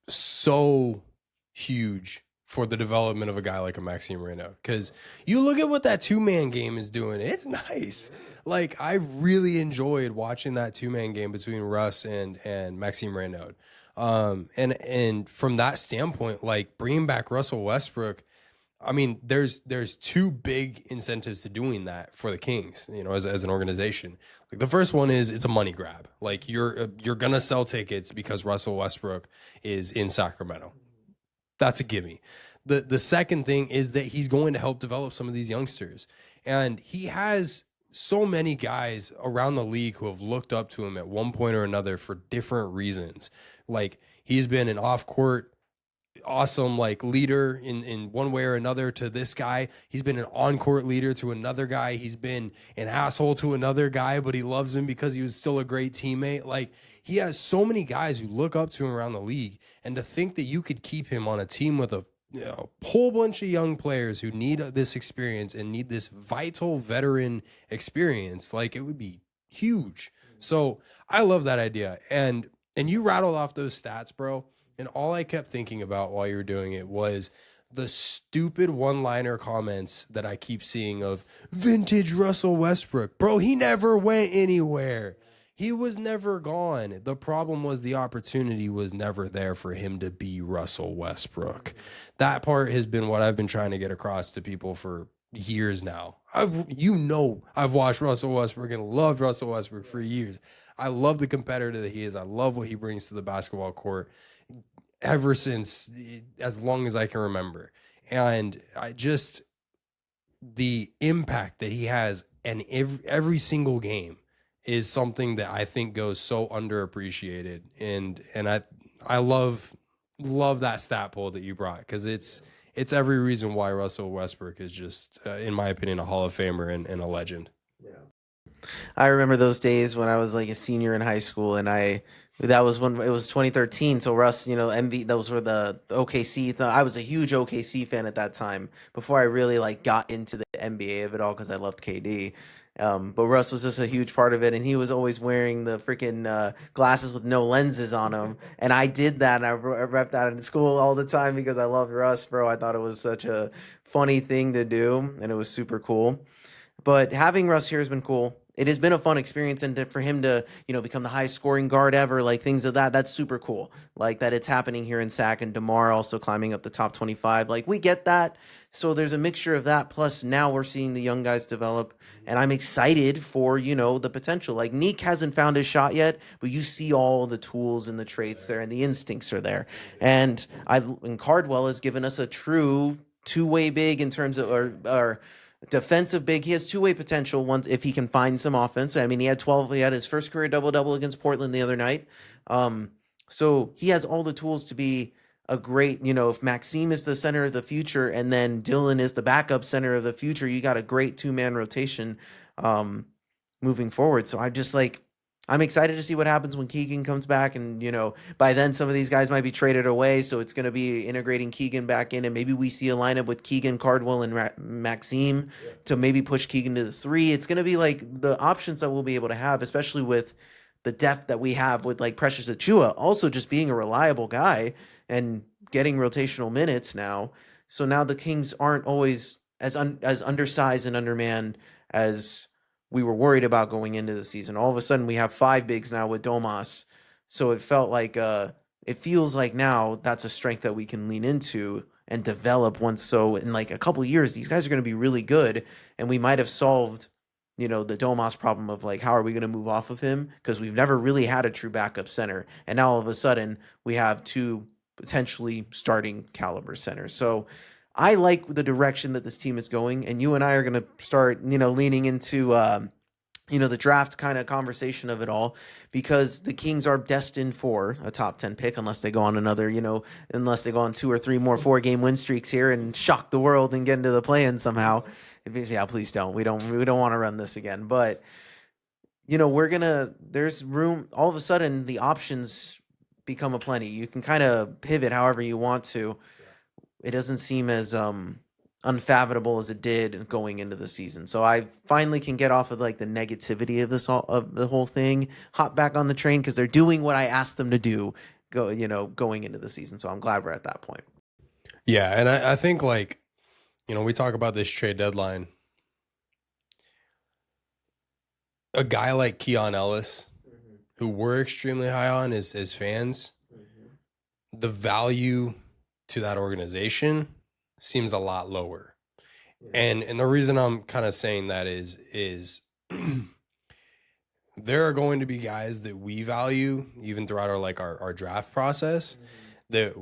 Speaker 2: so huge for the development of a guy like a Maxime Raynaud, because you look at what that 2-man game is doing. It's nice. Like, I really enjoyed watching that 2-man game between Russ and Maxime Raynaud. And from that standpoint, like bringing back Russell Westbrook, I mean, there's two big incentives to doing that for the Kings, you know, as an organization. Like, the first one is it's a money grab. Like, you're gonna sell tickets because Russell Westbrook is in Sacramento. That's a gimme. The second thing is that he's going to help develop some of these youngsters. And he has so many guys around the league who have looked up to him at one point or another for different reasons. Like, he's been an off-court awesome like leader in one way or another to this guy. He's been an on-court leader to another guy. He's been an asshole to another guy, but he loves him because he was still a great teammate. Like, he has so many guys who look up to him around the league, and to think that you could keep him on a team with a whole bunch of young players who need this experience and need this vital veteran experience, like, it would be huge. So I love that idea. And you rattled off those stats, bro. And all I kept thinking about while you were doing it was the stupid one-liner comments that I keep seeing of vintage Russell Westbrook. Bro, he never went anywhere. He was never gone. The problem was the opportunity was never there for him to be Russell Westbrook. That part has been what I've been trying to get across to people for years now. I've watched Russell Westbrook and loved Russell Westbrook for years. I love the competitor that he is. I love what he brings to the basketball court ever since, as long as I can remember. And I just, the impact that he has in every single game is something that I think goes so underappreciated. And I love that stat poll that you brought, because it's every reason why Russell Westbrook is just, in my opinion, a Hall of Famer and a legend.
Speaker 1: Yeah. I remember those days when I was like a senior in high school, and that was when it was 2013. So Russ, those were the OKC. I was a huge OKC fan at that time before I really like got into the NBA of it all, because I loved KD. But Russ was just a huge part of it, and he was always wearing the freaking glasses with no lenses on them. And I did that, and I repped that in school all the time because I loved Russ, bro. I thought it was such a funny thing to do, and it was super cool. But having Russ here has been cool. It has been a fun experience, and for him to, become the highest scoring guard ever, like things of that's super cool. Like that it's happening here in Sac, and DeMar also climbing up the top 25. Like, we get that. So there's a mixture of that. Plus now we're seeing the young guys develop, and I'm excited for, the potential. Like, Nique hasn't found his shot yet, but you see all the tools and the traits there, and the instincts are there. And Cardwell has given us a true two-way big in terms of, or defensive big. He has two-way potential once if he can find some offense. I mean, he had his first career double-double against Portland the other night. So he has all the tools to be a great, if Maxime is the center of the future and then Dylan is the backup center of the future, you got a great two-man rotation moving forward. So I'm excited to see what happens when Keegan comes back, and by then some of these guys might be traded away, so it's going to be integrating Keegan back in, and maybe we see a lineup with Keegan, Cardwell, and Maxime to maybe push Keegan to the 3. It's going to be like the options that we'll be able to have, especially with the depth that we have with like Precious Achiuwa also just being a reliable guy and getting rotational minutes now. So now the Kings aren't always as undersized and undermanned as we were worried about going into the season. All of a sudden we have 5 bigs now with Domas. So it feels like now that's a strength that we can lean into and develop once. So in like a couple of years, these guys are going to be really good, and we might have solved, the Domas problem of like, how are we going to move off of him? Because we've never really had a true backup center. And now all of a sudden we have 2 potentially starting caliber centers. So I like the direction that this team is going, and you and I are going to start, leaning into the draft kind of conversation of it all, because the Kings are destined for a top 10 pick unless they go on unless they go on 2 or 3 more 4-game win streaks here and shock the world and get into the play-in somehow. Yeah, please don't. We don't want to run this again. But, there's room. All of a sudden, the options become aplenty. You can kind of pivot however you want to. It doesn't seem as unfathomable as it did going into the season. So I finally can get off of like the negativity of of the whole thing, hop back on the train because they're doing what I asked them to do going into the season. So I'm glad we're at that point.
Speaker 2: Yeah, and I think like, we talk about this trade deadline. A guy like Keon Ellis, who we're extremely high on as fans, the value to that organization seems a lot lower. And the reason I'm kind of saying that is there are going to be guys that we value even throughout our draft process that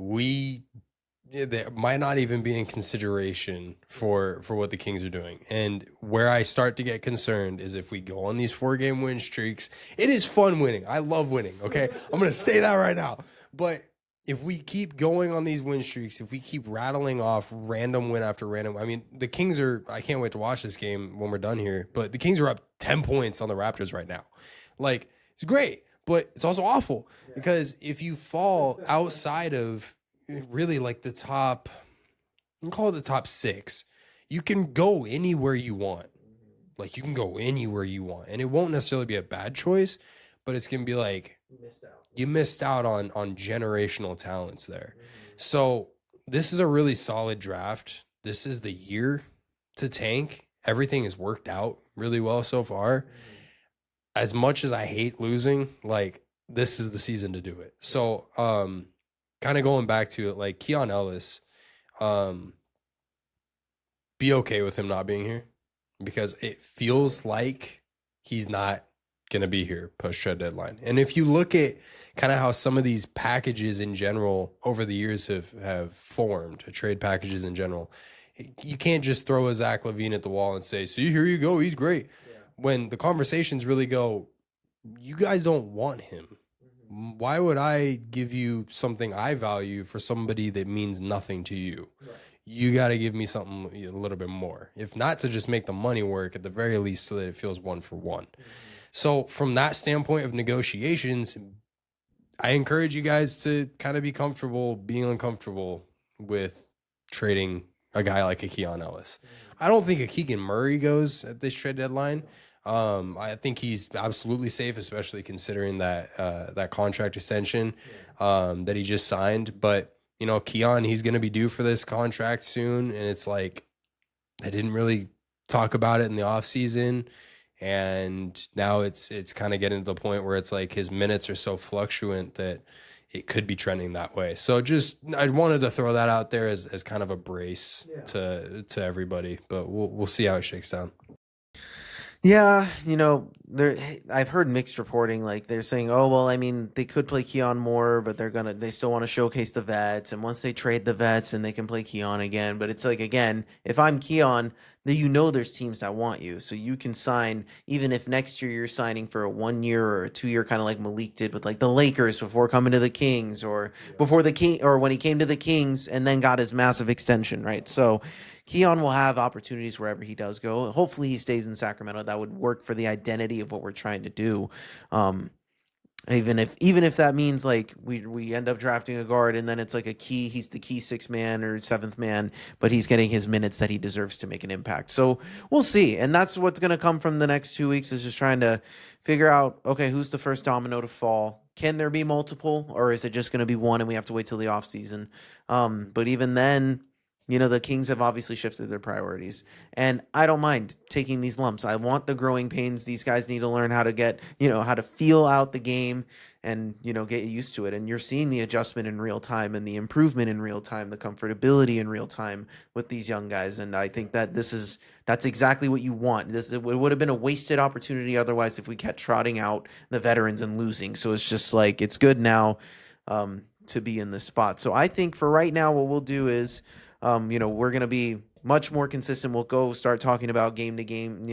Speaker 2: might not even be in consideration for what the Kings are doing. And where I start to get concerned is if we go on these 4-game win streaks. It is fun winning. I love winning, okay? I'm going to say that right now. But if we keep going on these win streaks, if we keep rattling off random win after random, I mean, the Kings I can't wait to watch this game when we're done here, but the Kings are up 10 points on the Raptors right now. Like, it's great, but it's also awful because if you fall outside of really like the top, you can call it the top 6, you can go anywhere you want. Like, you can go anywhere you want, and it won't necessarily be a bad choice, but it's going to be like, you missed out on generational talents there. So this is a really solid draft. This is the year to tank. Everything has worked out really well so far. As much as I hate losing, like, this is the season to do it. So kind of going back to it, like Keon Ellis, be okay with him not being here because it feels like he's not going to be here post trade deadline. And if you look at kind of how some of these packages in general over the years have formed, trade packages in general, you can't just throw a Zach LaVine at the wall and say, see, here you go, he's great. Yeah. When the conversations really go, you guys don't want him. Why would I give you something I value for somebody that means nothing to you? Right. You got to give me something a little bit more. If not to just make the money work, at the very least so that it feels 1 for 1. So from that standpoint of negotiations, I encourage you guys to kind of be comfortable being uncomfortable with trading a guy like a Keon Ellis. I don't think a Keegan Murray goes at this trade deadline. I think he's absolutely safe, especially considering that contract extension that he just signed. But, Keon, he's going to be due for this contract soon. And it's like, I didn't really talk about it in the offseason. And now it's kind of getting to the point where it's like his minutes are so fluctuant that it could be trending that way. So I wanted to throw that out there as kind of a brace to everybody, but we'll see how it shakes down.
Speaker 1: Yeah, I've heard mixed reporting. Like they're saying, oh well, I mean, they could play Keon more, but they still want to showcase the vets. And once they trade the vets, and they can play Keon again. But it's like, again, if I'm Keon, then there's teams that want you, so you can sign even if next year you're signing for a 1 year or a 2 year, kind of like Malik did with like the Lakers before coming to the Kings, or before the King, or when he came to the Kings and then got his massive extension, right? So Keon will have opportunities wherever he does go. Hopefully he stays in Sacramento. That would work for the identity of what we're trying to do. Even if that means like we end up drafting a guard and then it's like he's the key 6th man or 7th man, but he's getting his minutes that he deserves to make an impact. So we'll see. And that's what's going to come from the next 2 weeks, is just trying to figure out, okay, who's the first domino to fall? Can there be multiple, or is it just going to be one and we have to wait till the offseason? But even then, the Kings have obviously shifted their priorities, and I don't mind taking these lumps. I want the growing pains. These guys need to learn how to get, how to feel out the game and, get used to it. And you're seeing the adjustment in real time and the improvement in real time, the comfortability in real time with these young guys. And I think that that's exactly what you want. It would have been a wasted opportunity otherwise if we kept trotting out the veterans and losing. So it's just like, it's good now to be in this spot. So I think for right now, what we'll do is, we're going to be much more consistent. We'll go start talking about game to game,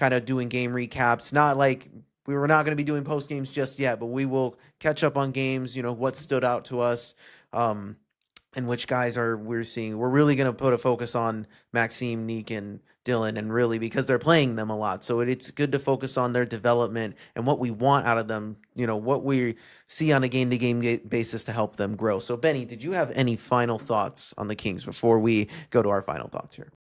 Speaker 1: kind of doing game recaps. Not like we were not going to be doing post games just yet, but we will catch up on games, what stood out to us, and which guys we're seeing. We're really going to put a focus on Maxime, Nique, and Dylan, and really because they're playing them a lot. So it's good to focus on their development and what we want out of them, what we see on a game-to-game basis to help them grow. So, Benny, did you have any final thoughts on the Kings before we go to our final thoughts here?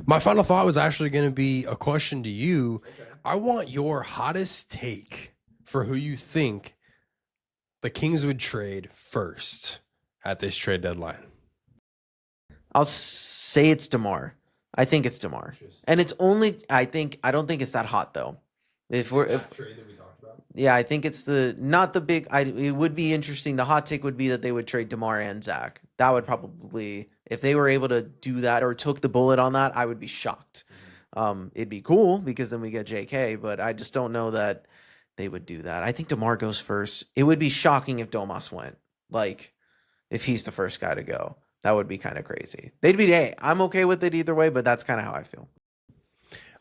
Speaker 2: My final thought was actually going to be a question to you. Okay. I want your hottest take for who you think the Kings would trade first at this trade deadline.
Speaker 1: I'll say it's DeMar. I think it's DeMar. And it's only, I don't think it's that hot though.
Speaker 2: Trade that we talked about?
Speaker 1: Yeah, I think it's not the big, it would be interesting. The hot take would be that they would trade DeMar and Zach. That would probably, if they were able to do that or took the bullet on that, I would be shocked. It'd be cool because then we get JK, but I just don't know that they would do that. I think DeMar goes first. It would be shocking if Domas went. Like, if he's the first guy to go. That would be kind of crazy. I'm okay with it either way, but that's kind of how I feel.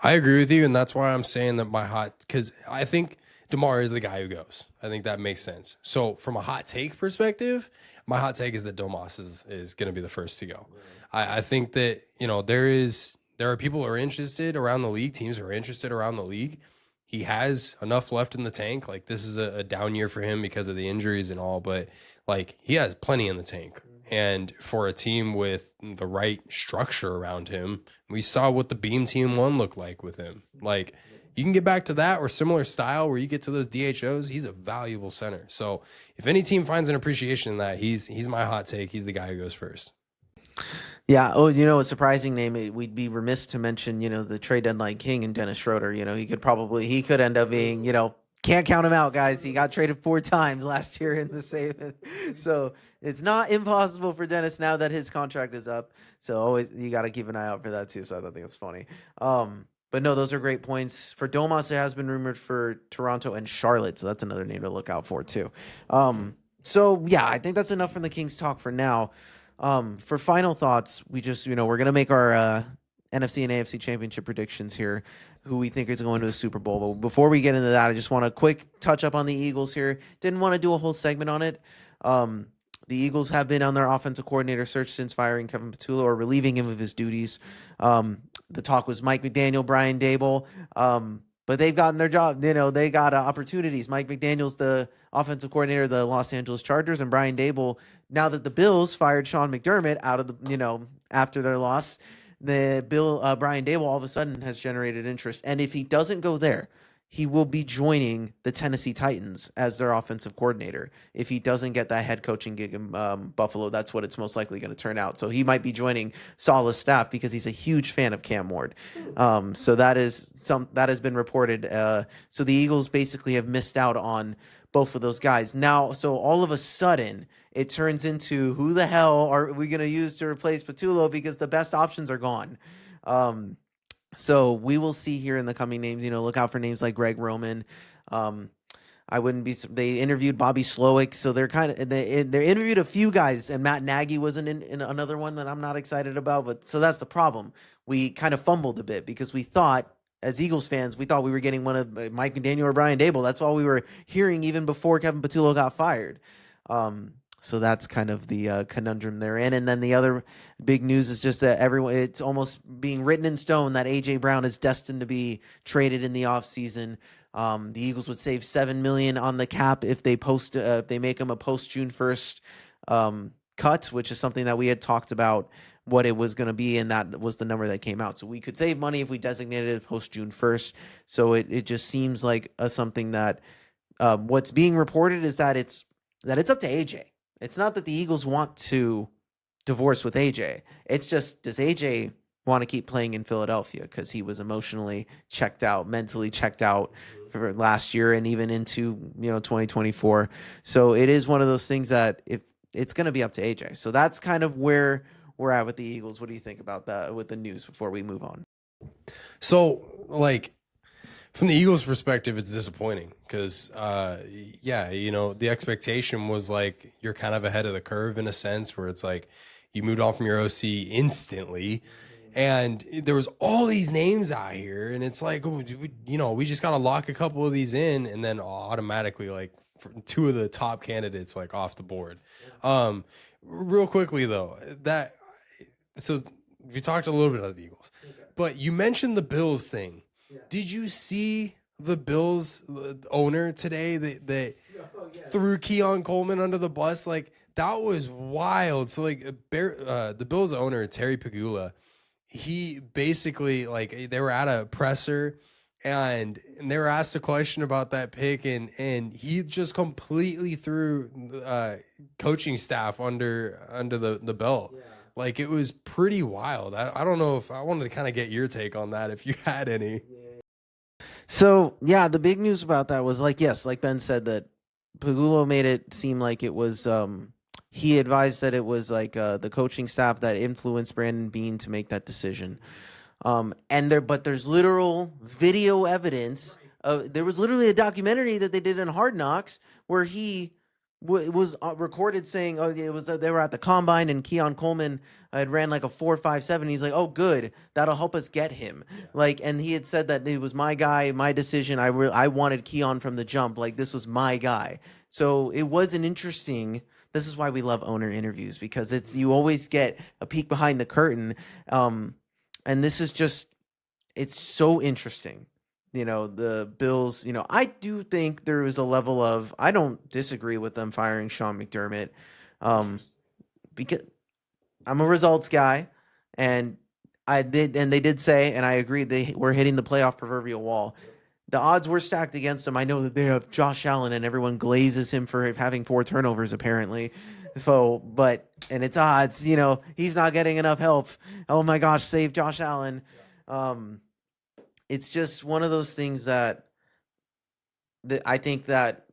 Speaker 2: I agree with you, and that's why I'm saying that because I think DeMar is the guy who goes. I think that makes sense. So from a hot take perspective, my hot take is that Domas is going to be the first to go. Right. I think that, there are people who are interested around the league, teams who are interested around the league. He has enough left in the tank. Like, this is a down year for him because of the injuries and all, but like, he has plenty in the tank. And for a team with the right structure around him, we saw what the Beam Team 1 looked like with him. Like, you can get back to that or similar style where you get to those DHOs. He's a valuable center. So if any team finds an appreciation in that, he's my hot take. He's the guy who goes first.
Speaker 1: Yeah. Oh, a surprising name. We'd be remiss to mention, the trade deadline king and Dennis Schroeder. He could end up being, can't count him out, guys. He got traded 4 times last year in the same. So it's not impossible for Dennis now that his contract is up. So always you got to keep an eye out for that too. So I think it's funny. But no, those are great points. For Domas, it has been rumored for Toronto and Charlotte. So that's another name to look out for too. So yeah, I think that's enough from the Kings talk for now. For final thoughts, we just, we're going to make our NFC and AFC championship predictions here, who we think is going to a Super Bowl. But before we get into that, I just want to quick touch up on the Eagles here. Didn't want to do a whole segment on it. The Eagles have been on their offensive coordinator search since firing Kevin Patullo or relieving him of his duties. The talk was Mike McDaniel, Brian Daboll. But they've gotten their job. They got opportunities. Mike McDaniel's the offensive coordinator of the Los Angeles Chargers, and Brian Daboll, now that the Bills fired Sean McDermott out of the, after their loss, Brian Daboll all of a sudden has generated interest. And if he doesn't go there, he will be joining the Tennessee Titans as their offensive coordinator. If he doesn't get that head coaching gig in Buffalo, that's what it's most likely going to turn out. So he might be joining Saleh's staff because he's a huge fan of Cam Ward. So that has been reported. So the Eagles basically have missed out on both of those guys. Now, so all of a sudden, it turns into who the hell are we going to use to replace Patullo because the best options are gone. So we will see here in the coming names, look out for names like Greg Roman. They interviewed Bobby Slowick. So they interviewed a few guys, and Matt Nagy wasn't in another one that I'm not excited about. But so that's the problem. We kind of fumbled a bit because we thought, as Eagles fans, we thought we were getting one of Mike McDaniel or Brian Daboll. That's all we were hearing even before Kevin Patullo got fired. So that's kind of the conundrum they're in. And then the other big news is just that it's almost being written in stone that A.J. Brown is destined to be traded in the offseason. The Eagles would save $7 million on the cap if they make him a post-June 1st cut, which is something that we had talked about what it was going to be, and that was the number that came out. So we could save money if we designated it post-June 1st. So it just seems like something that what's being reported is that it's up to AJ. It's not that the Eagles want to divorce with AJ. It's just, does AJ want to keep playing in Philadelphia because he was emotionally checked out, mentally checked out for last year and even into 2024. So it is one of those things that if it's going to be up to AJ. So that's kind of where we're at with the Eagles. What do you think about that with the news before we move on?
Speaker 2: So, from the Eagles' perspective, it's disappointing because, the expectation was you're kind of ahead of the curve in a sense where it's you moved on from your OC instantly, And there was all these names out here, and it's like, we just got to lock a couple of these in, and then automatically, like, two of the top candidates, like, off the board. Real quickly, though, so we talked a little bit about the Eagles, but you mentioned the Bills thing. Did you see the Bills owner today that threw Keon Coleman under the bus? Like, that was wild. So, like, the Bills owner, Terry Pagula, he basically, like, they were at a presser and they were asked a question about that pick, and he just completely threw coaching staff under the belt. Yeah. Like, it was pretty wild. I don't know if I wanted to kind of get your take on that, if you had any.
Speaker 1: So, yeah, the big news about that was, like, yes, like Ben said, that Pagula made it seem like it was he advised that it was like the coaching staff that influenced Brandon Beane to make that decision. But there's literal video evidence. There was literally a documentary that they did in Hard Knocks where he was recorded saying, "Oh, it was they were at the combine and Keon Coleman had ran like a 4.57." He's like, "Oh, good, that'll help us get him." Yeah. Like, and he had said that it was my guy, my decision. I wanted Keon from the jump. Like, this was my guy. So it was an interesting. This is why we love owner interviews, because you always get a peek behind the curtain. And this is just, it's so interesting. The Bills, I do think there was a level of, I don't disagree with them firing Sean McDermott. Because I'm a results guy, and they did say, and I agree, they were hitting the playoff proverbial wall. The odds were stacked against them. I know that they have Josh Allen, and everyone glazes him for having 4 turnovers, apparently. So, and it's odds, he's not getting enough help. Oh my gosh, save Josh Allen. It's just one of those things that I think that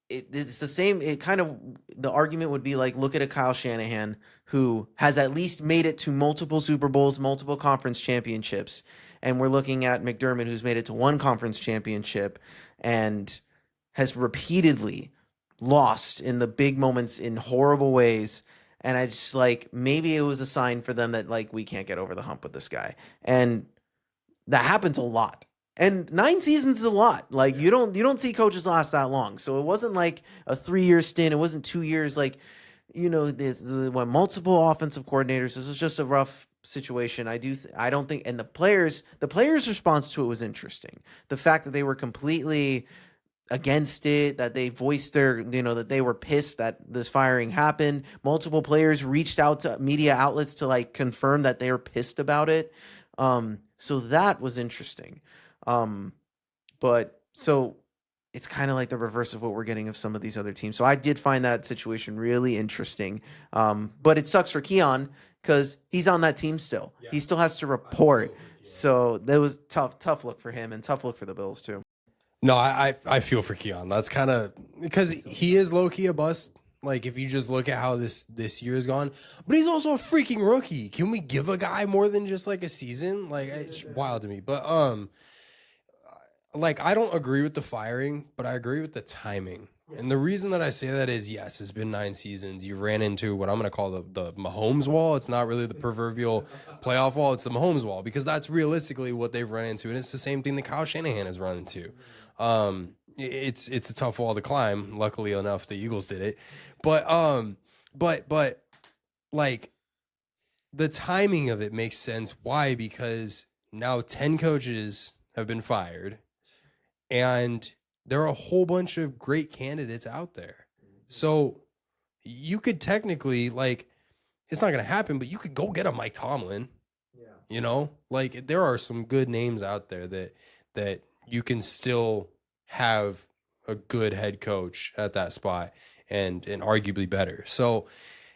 Speaker 1: it's the same. It kind of, the argument would be like, look at a Kyle Shanahan who has at least made it to multiple Super Bowls, multiple conference championships. And we're looking at McDermott, who's made it to 1 conference championship and has repeatedly lost in the big moments in horrible ways. And I just, like, maybe it was a sign for them that, like, we can't get over the hump with this guy. And that happens a lot. And 9 seasons is a lot. Like, you don't see coaches last that long. So it wasn't like a 3-year stint. It wasn't 2 years. Like, multiple offensive coordinators. This was just a rough situation. I don't think, and the players' response to it was interesting. The fact that they were completely against it, that they voiced their, that they were pissed that this firing happened. Multiple players reached out to media outlets to, like, confirm that they were pissed about it. So that was interesting. But so it's kind of like the reverse of what we're getting of some of these other teams. So I did find that situation really interesting. But it sucks for Keon because he's on that team still. Yeah. He still has to report. So that was tough look for him, and tough look for the Bills too.
Speaker 2: No, I feel for Keon. That's kind of because he is low key a bust. Like, if you just look at how this year has gone, but he's also a freaking rookie. Can we give a guy more than just like a season? Like, it's wild to me. But like, I don't agree with the firing, but I agree with the timing. And the reason that I say that is, yes, it's been 9 seasons. You ran into what I'm going to call the Mahomes wall. It's not really the proverbial playoff wall. It's the Mahomes wall, because that's realistically what they've run into. And it's the same thing that Kyle Shanahan has run into. It's a tough wall to climb. Luckily enough, the Eagles did it. But like, the timing of it makes sense. Why? Because now 10 coaches have been fired, and there are a whole bunch of great candidates out there. So you could technically, like, it's not going to happen, but you could go get a Mike Tomlin. Yeah. Like, there are some good names out there that you can still have a good head coach at that spot and arguably better. So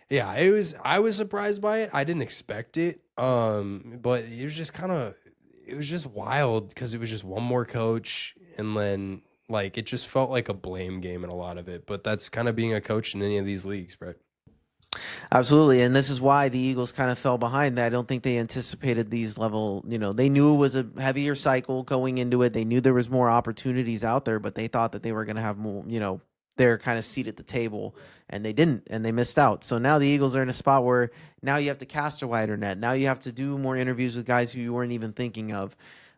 Speaker 2: yeah, I was surprised by it. I didn't expect it. But it was just wild because it was just one more coach, and then, like, it just felt like a blame game in a lot of it. But that's kind of being a coach in any of these leagues, Brett.
Speaker 1: Absolutely. And this is why the Eagles kind of fell behind. I don't think they anticipated these level, they knew it was a heavier cycle going into it. They knew there was more opportunities out there, but they thought that they were going to have more, their kind of seat at the table, and they didn't, and they missed out. So now the Eagles are in a spot where now you have to cast a wider net. Now you have to do more interviews with guys who you weren't even thinking of.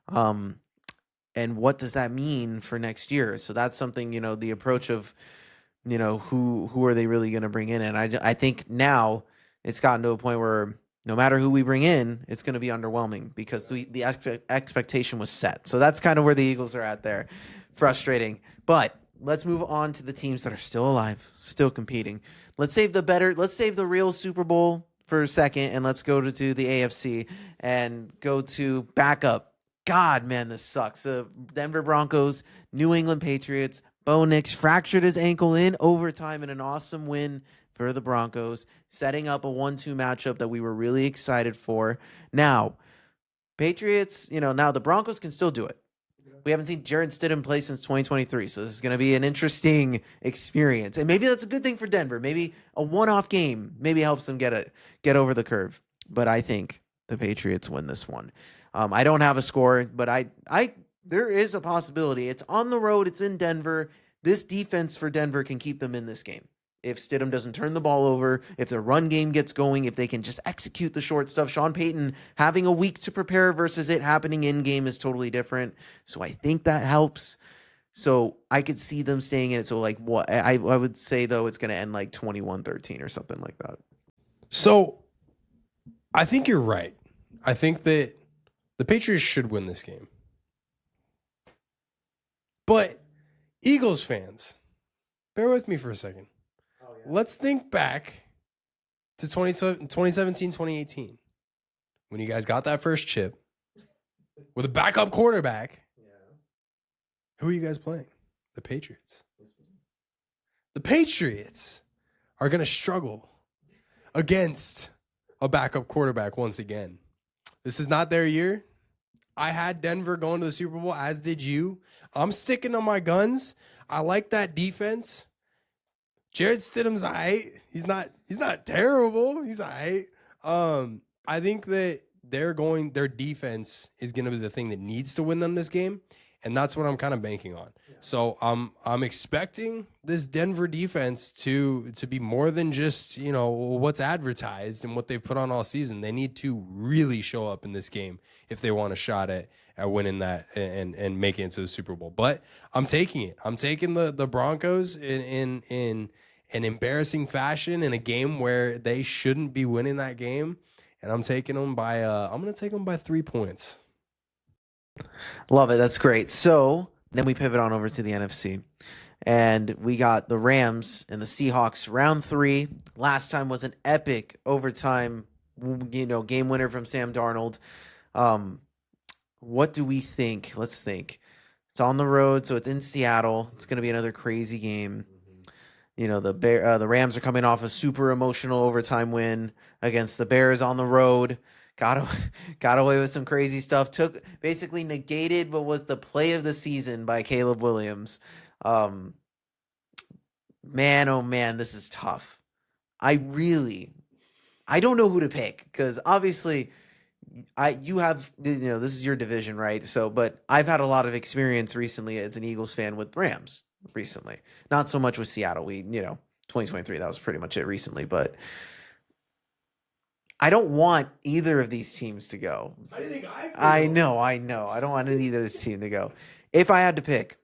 Speaker 1: And what does that mean for next year? So that's something, the approach of, who are they really going to bring in? And I think now it's gotten to a point where no matter who we bring in, it's going to be underwhelming because the expectation was set. So that's kind of where the Eagles are at there. Frustrating. But let's move on to the teams that are still alive, still competing. Let's save the real Super Bowl for a second, and let's go to the AFC and go to backup. God, man, this sucks. The Denver Broncos, New England Patriots, Bo Nix fractured his ankle in overtime in an awesome win for the Broncos, setting up a 1-2 matchup that we were really excited for. Now, Patriots, now the Broncos can still do it. We haven't seen Jarrett Stidham play since 2023, so this is going to be an interesting experience. And maybe that's a good thing for Denver. Maybe a one-off game maybe helps them get over the curve. But I think the Patriots win this one. I don't have a score, but there is a possibility. It's on the road. It's in Denver. This defense for Denver can keep them in this game. If Stidham doesn't turn the ball over, if the run game gets going, if they can just execute the short stuff, Sean Payton having a week to prepare versus it happening in game is totally different. So I think that helps. So I could see them staying in it. So like what I would say though, it's going to end like 21-13 or something like that.
Speaker 2: So I think you're right. I think that the Patriots should win this game. But Eagles fans, bear with me for a second. Let's think back to 2017, 2018, when you guys got that first chip with a backup quarterback. Who are you guys playing? The Patriots. The Patriots are going to struggle against a backup quarterback once again. This is not their year. I had Denver going to the Super Bowl, as did you. I'm sticking to my guns. I like that defense. Jarrett Stidham's all right. He's not terrible. He's all right. I think that their defense is going to be the thing that needs to win them this game, and that's what I'm kind of banking on. Yeah. So I'm expecting this Denver defense to be more than just, what's advertised and what they've put on all season. They need to really show up in this game if they want a shot at winning that and making it to the Super Bowl. But I'm taking it. I'm taking the Broncos in an embarrassing fashion in a game where they shouldn't be winning that game, and I'm taking them by I'm going to take them by 3 points.
Speaker 1: Love it. That's great. So then we pivot on over to the NFC, and we got the Rams and the Seahawks round 3. Last time was an epic overtime, game winner from Sam Darnold. What do we think? Let's think. It's on the road, so it's in Seattle. It's going to be another crazy game. The Rams are coming off a super emotional overtime win against the Bears on the road. Got away with some crazy stuff. Basically negated what was the play of the season by Caleb Williams. Man, oh man, this is tough. I don't know who to pick because obviously you have, this is your division, right? So, but I've had a lot of experience recently as an Eagles fan with Rams. Recently, not so much with Seattle. 2023, that was pretty much it recently, but I don't want either of these teams to go.
Speaker 2: How do you think I feel?
Speaker 1: I know. I don't want either of this team to go. If I had to pick,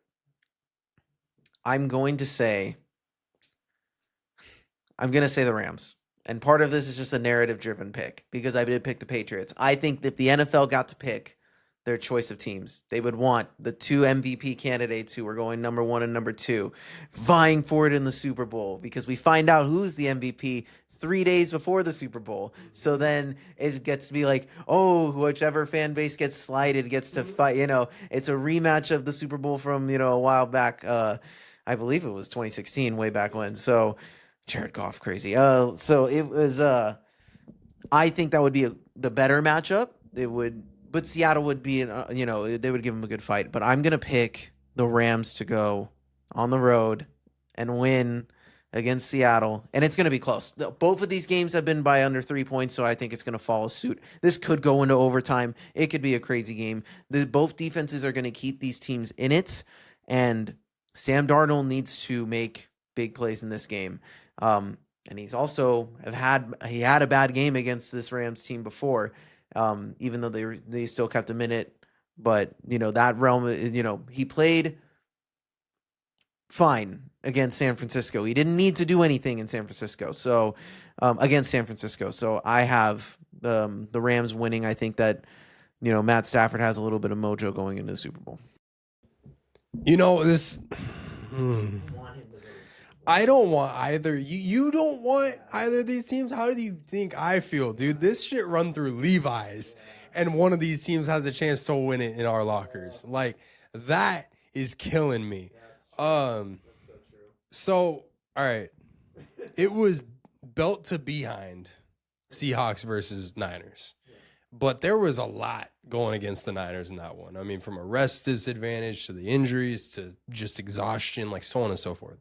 Speaker 1: I'm going to say the Rams. And part of this is just a narrative-driven pick because I did pick the Patriots. I think that if the NFL got to pick their choice of teams, they would want the 2 MVP candidates who were going number 1 and number 2 vying for it in the Super Bowl, because we find out who's the MVP 3 days before the Super Bowl. So then it gets to be like, whichever fan base gets slighted gets to fight. It's a rematch of the Super Bowl from, a while back. I believe it was 2016, way back when. So Jared Goff, crazy. So it was, I think that would be the better matchup. But Seattle would be, they would give them a good fight. But I'm going to pick the Rams to go on the road and win against Seattle. And it's going to be close. Both of these games have been by under 3 points, so I think it's going to follow suit. This could go into overtime. It could be a crazy game. Both defenses are going to keep these teams in it. And Sam Darnold needs to make big plays in this game. And he's also had a bad game against this Rams team before, even though they still kept him in it. But that realm, he played fine against San Francisco. He didn't need to do anything in San Francisco. So against San Francisco. So I have the Rams winning. I think that Matt Stafford has a little bit of mojo going into the Super Bowl.
Speaker 2: This. I don't want either. You don't want either of these teams? How do you think I feel, dude? This shit run through Levi's, and one of these teams has a chance to win it in our lockers. Like, that is killing me. So, all right. It was belt to behind Seahawks versus Niners. But there was a lot going against the Niners in that one. I mean, from a rest disadvantage to the injuries to just exhaustion, like so on and so forth.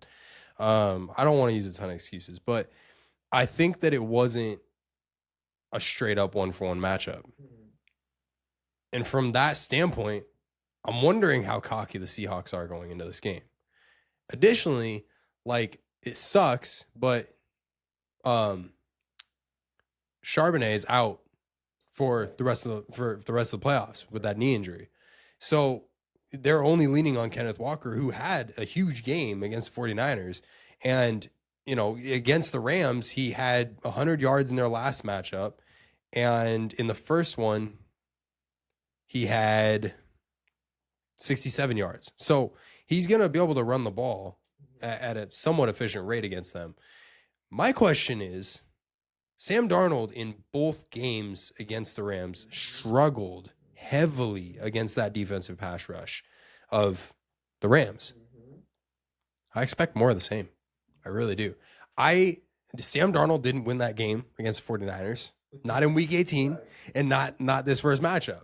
Speaker 2: I don't want to use a ton of excuses, but I think that it wasn't a straight up 1-for-1 matchup. And from that standpoint, I'm wondering how cocky the Seahawks are going into this game. Additionally, like, it sucks, but Charbonnet is out for the rest of the playoffs with that knee injury. So they're only leaning on Kenneth Walker, who had a huge game against 49ers. And, against the Rams, he had 100 yards in their last matchup. And in the first one, he had 67 yards. So he's going to be able to run the ball at a somewhat efficient rate against them. My question is, Sam Darnold in both games against the Rams struggled heavily against that defensive pass rush of the Rams. I expect more of the same. I really do. Sam Darnold didn't win that game against the 49ers, not in week 18 and not this first matchup.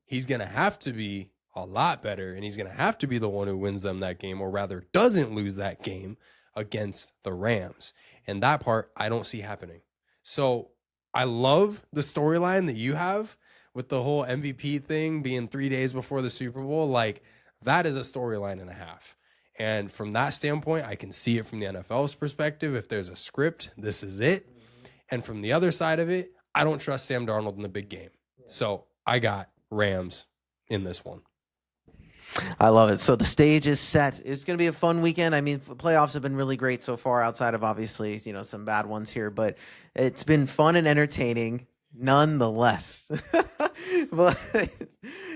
Speaker 2: He's going to have to be a lot better, and he's going to have to be the one who wins them that game, or rather doesn't lose that game against the Rams. And that part I don't see happening. So I love the storyline that you have with the whole MVP thing being 3 days before the Super Bowl. Like, that is a storyline and a half. And from that standpoint, I can see it from the NFL's perspective. If there's a script, this is it. And from the other side of it, I don't trust Sam Darnold in the big game. So I got Rams in this one.
Speaker 1: I love it. So the stage is set. It's going to be a fun weekend. I mean, playoffs have been really great so far, outside of obviously, some bad ones here, but it's been fun and entertaining nonetheless. But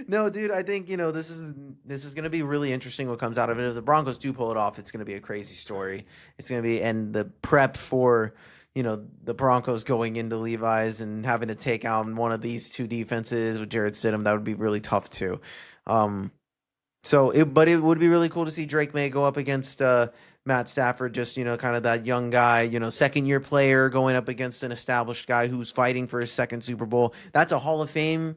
Speaker 1: no, dude, I think, this is going to be really interesting what comes out of it. If the Broncos do pull it off, it's going to be a crazy story. It's going to be, and the prep for, the Broncos going into Levi's and having to take out one of these two defenses with Jarrett Stidham, that would be really tough too. But it would be really cool to see Drake May go up against Matt Stafford, just, kind of that young guy, second-year player going up against an established guy who's fighting for his second Super Bowl. That's a Hall of Fame,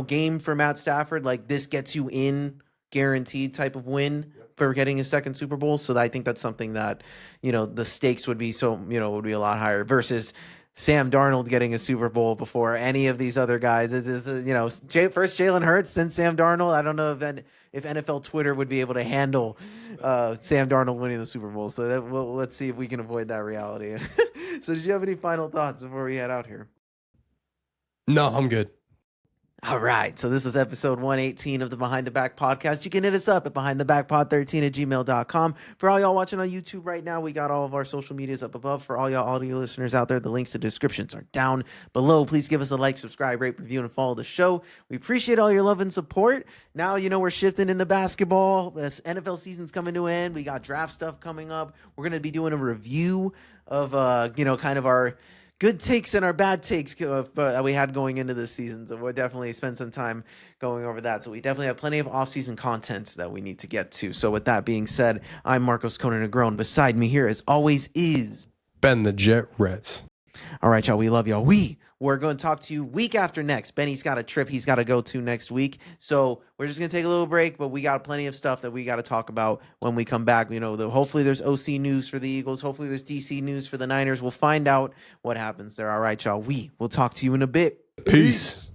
Speaker 1: game for Matt Stafford. Like, this gets you in, guaranteed type of win for getting his second Super Bowl. So I think that's something that, the stakes would be would be a lot higher versus Sam Darnold getting a Super Bowl before any of these other guys. It is, first Jalen Hurts, then Sam Darnold. I don't know if NFL Twitter would be able to handle Sam Darnold winning the Super Bowl. So let's see if we can avoid that reality. So did you have any final thoughts before we head out here?
Speaker 2: No, I'm good.
Speaker 1: All right. So this is episode 118 of the Behind the Back podcast. You can hit us up at behindthebackpod13@gmail.com. For all y'all watching on YouTube right now, we got all of our social medias up above. For all y'all audio listeners out there, the links to descriptions are down below. Please give us a like, subscribe, rate, review, and follow the show. We appreciate all your love and support. Now, we're shifting into basketball. This NFL season's coming to an end. We got draft stuff coming up. We're going to be doing a review of, kind of our good takes and our bad takes that we had going into this season. So we'll definitely spend some time going over that. So we definitely have plenty of off-season content that we need to get to. So with that being said, I'm Marcos Conan Negron. Beside me here, as always, is
Speaker 2: Ben the Jet Reds.
Speaker 1: All right, y'all. We love y'all. We're going to talk to you week after next. Benny's got a trip he's got to go to next week. So we're just going to take a little break, but we got plenty of stuff that we got to talk about when we come back. Hopefully there's OC news for the Eagles. Hopefully there's DC news for the Niners. We'll find out what happens there. All right, y'all. We will talk to you in a bit.
Speaker 2: Peace.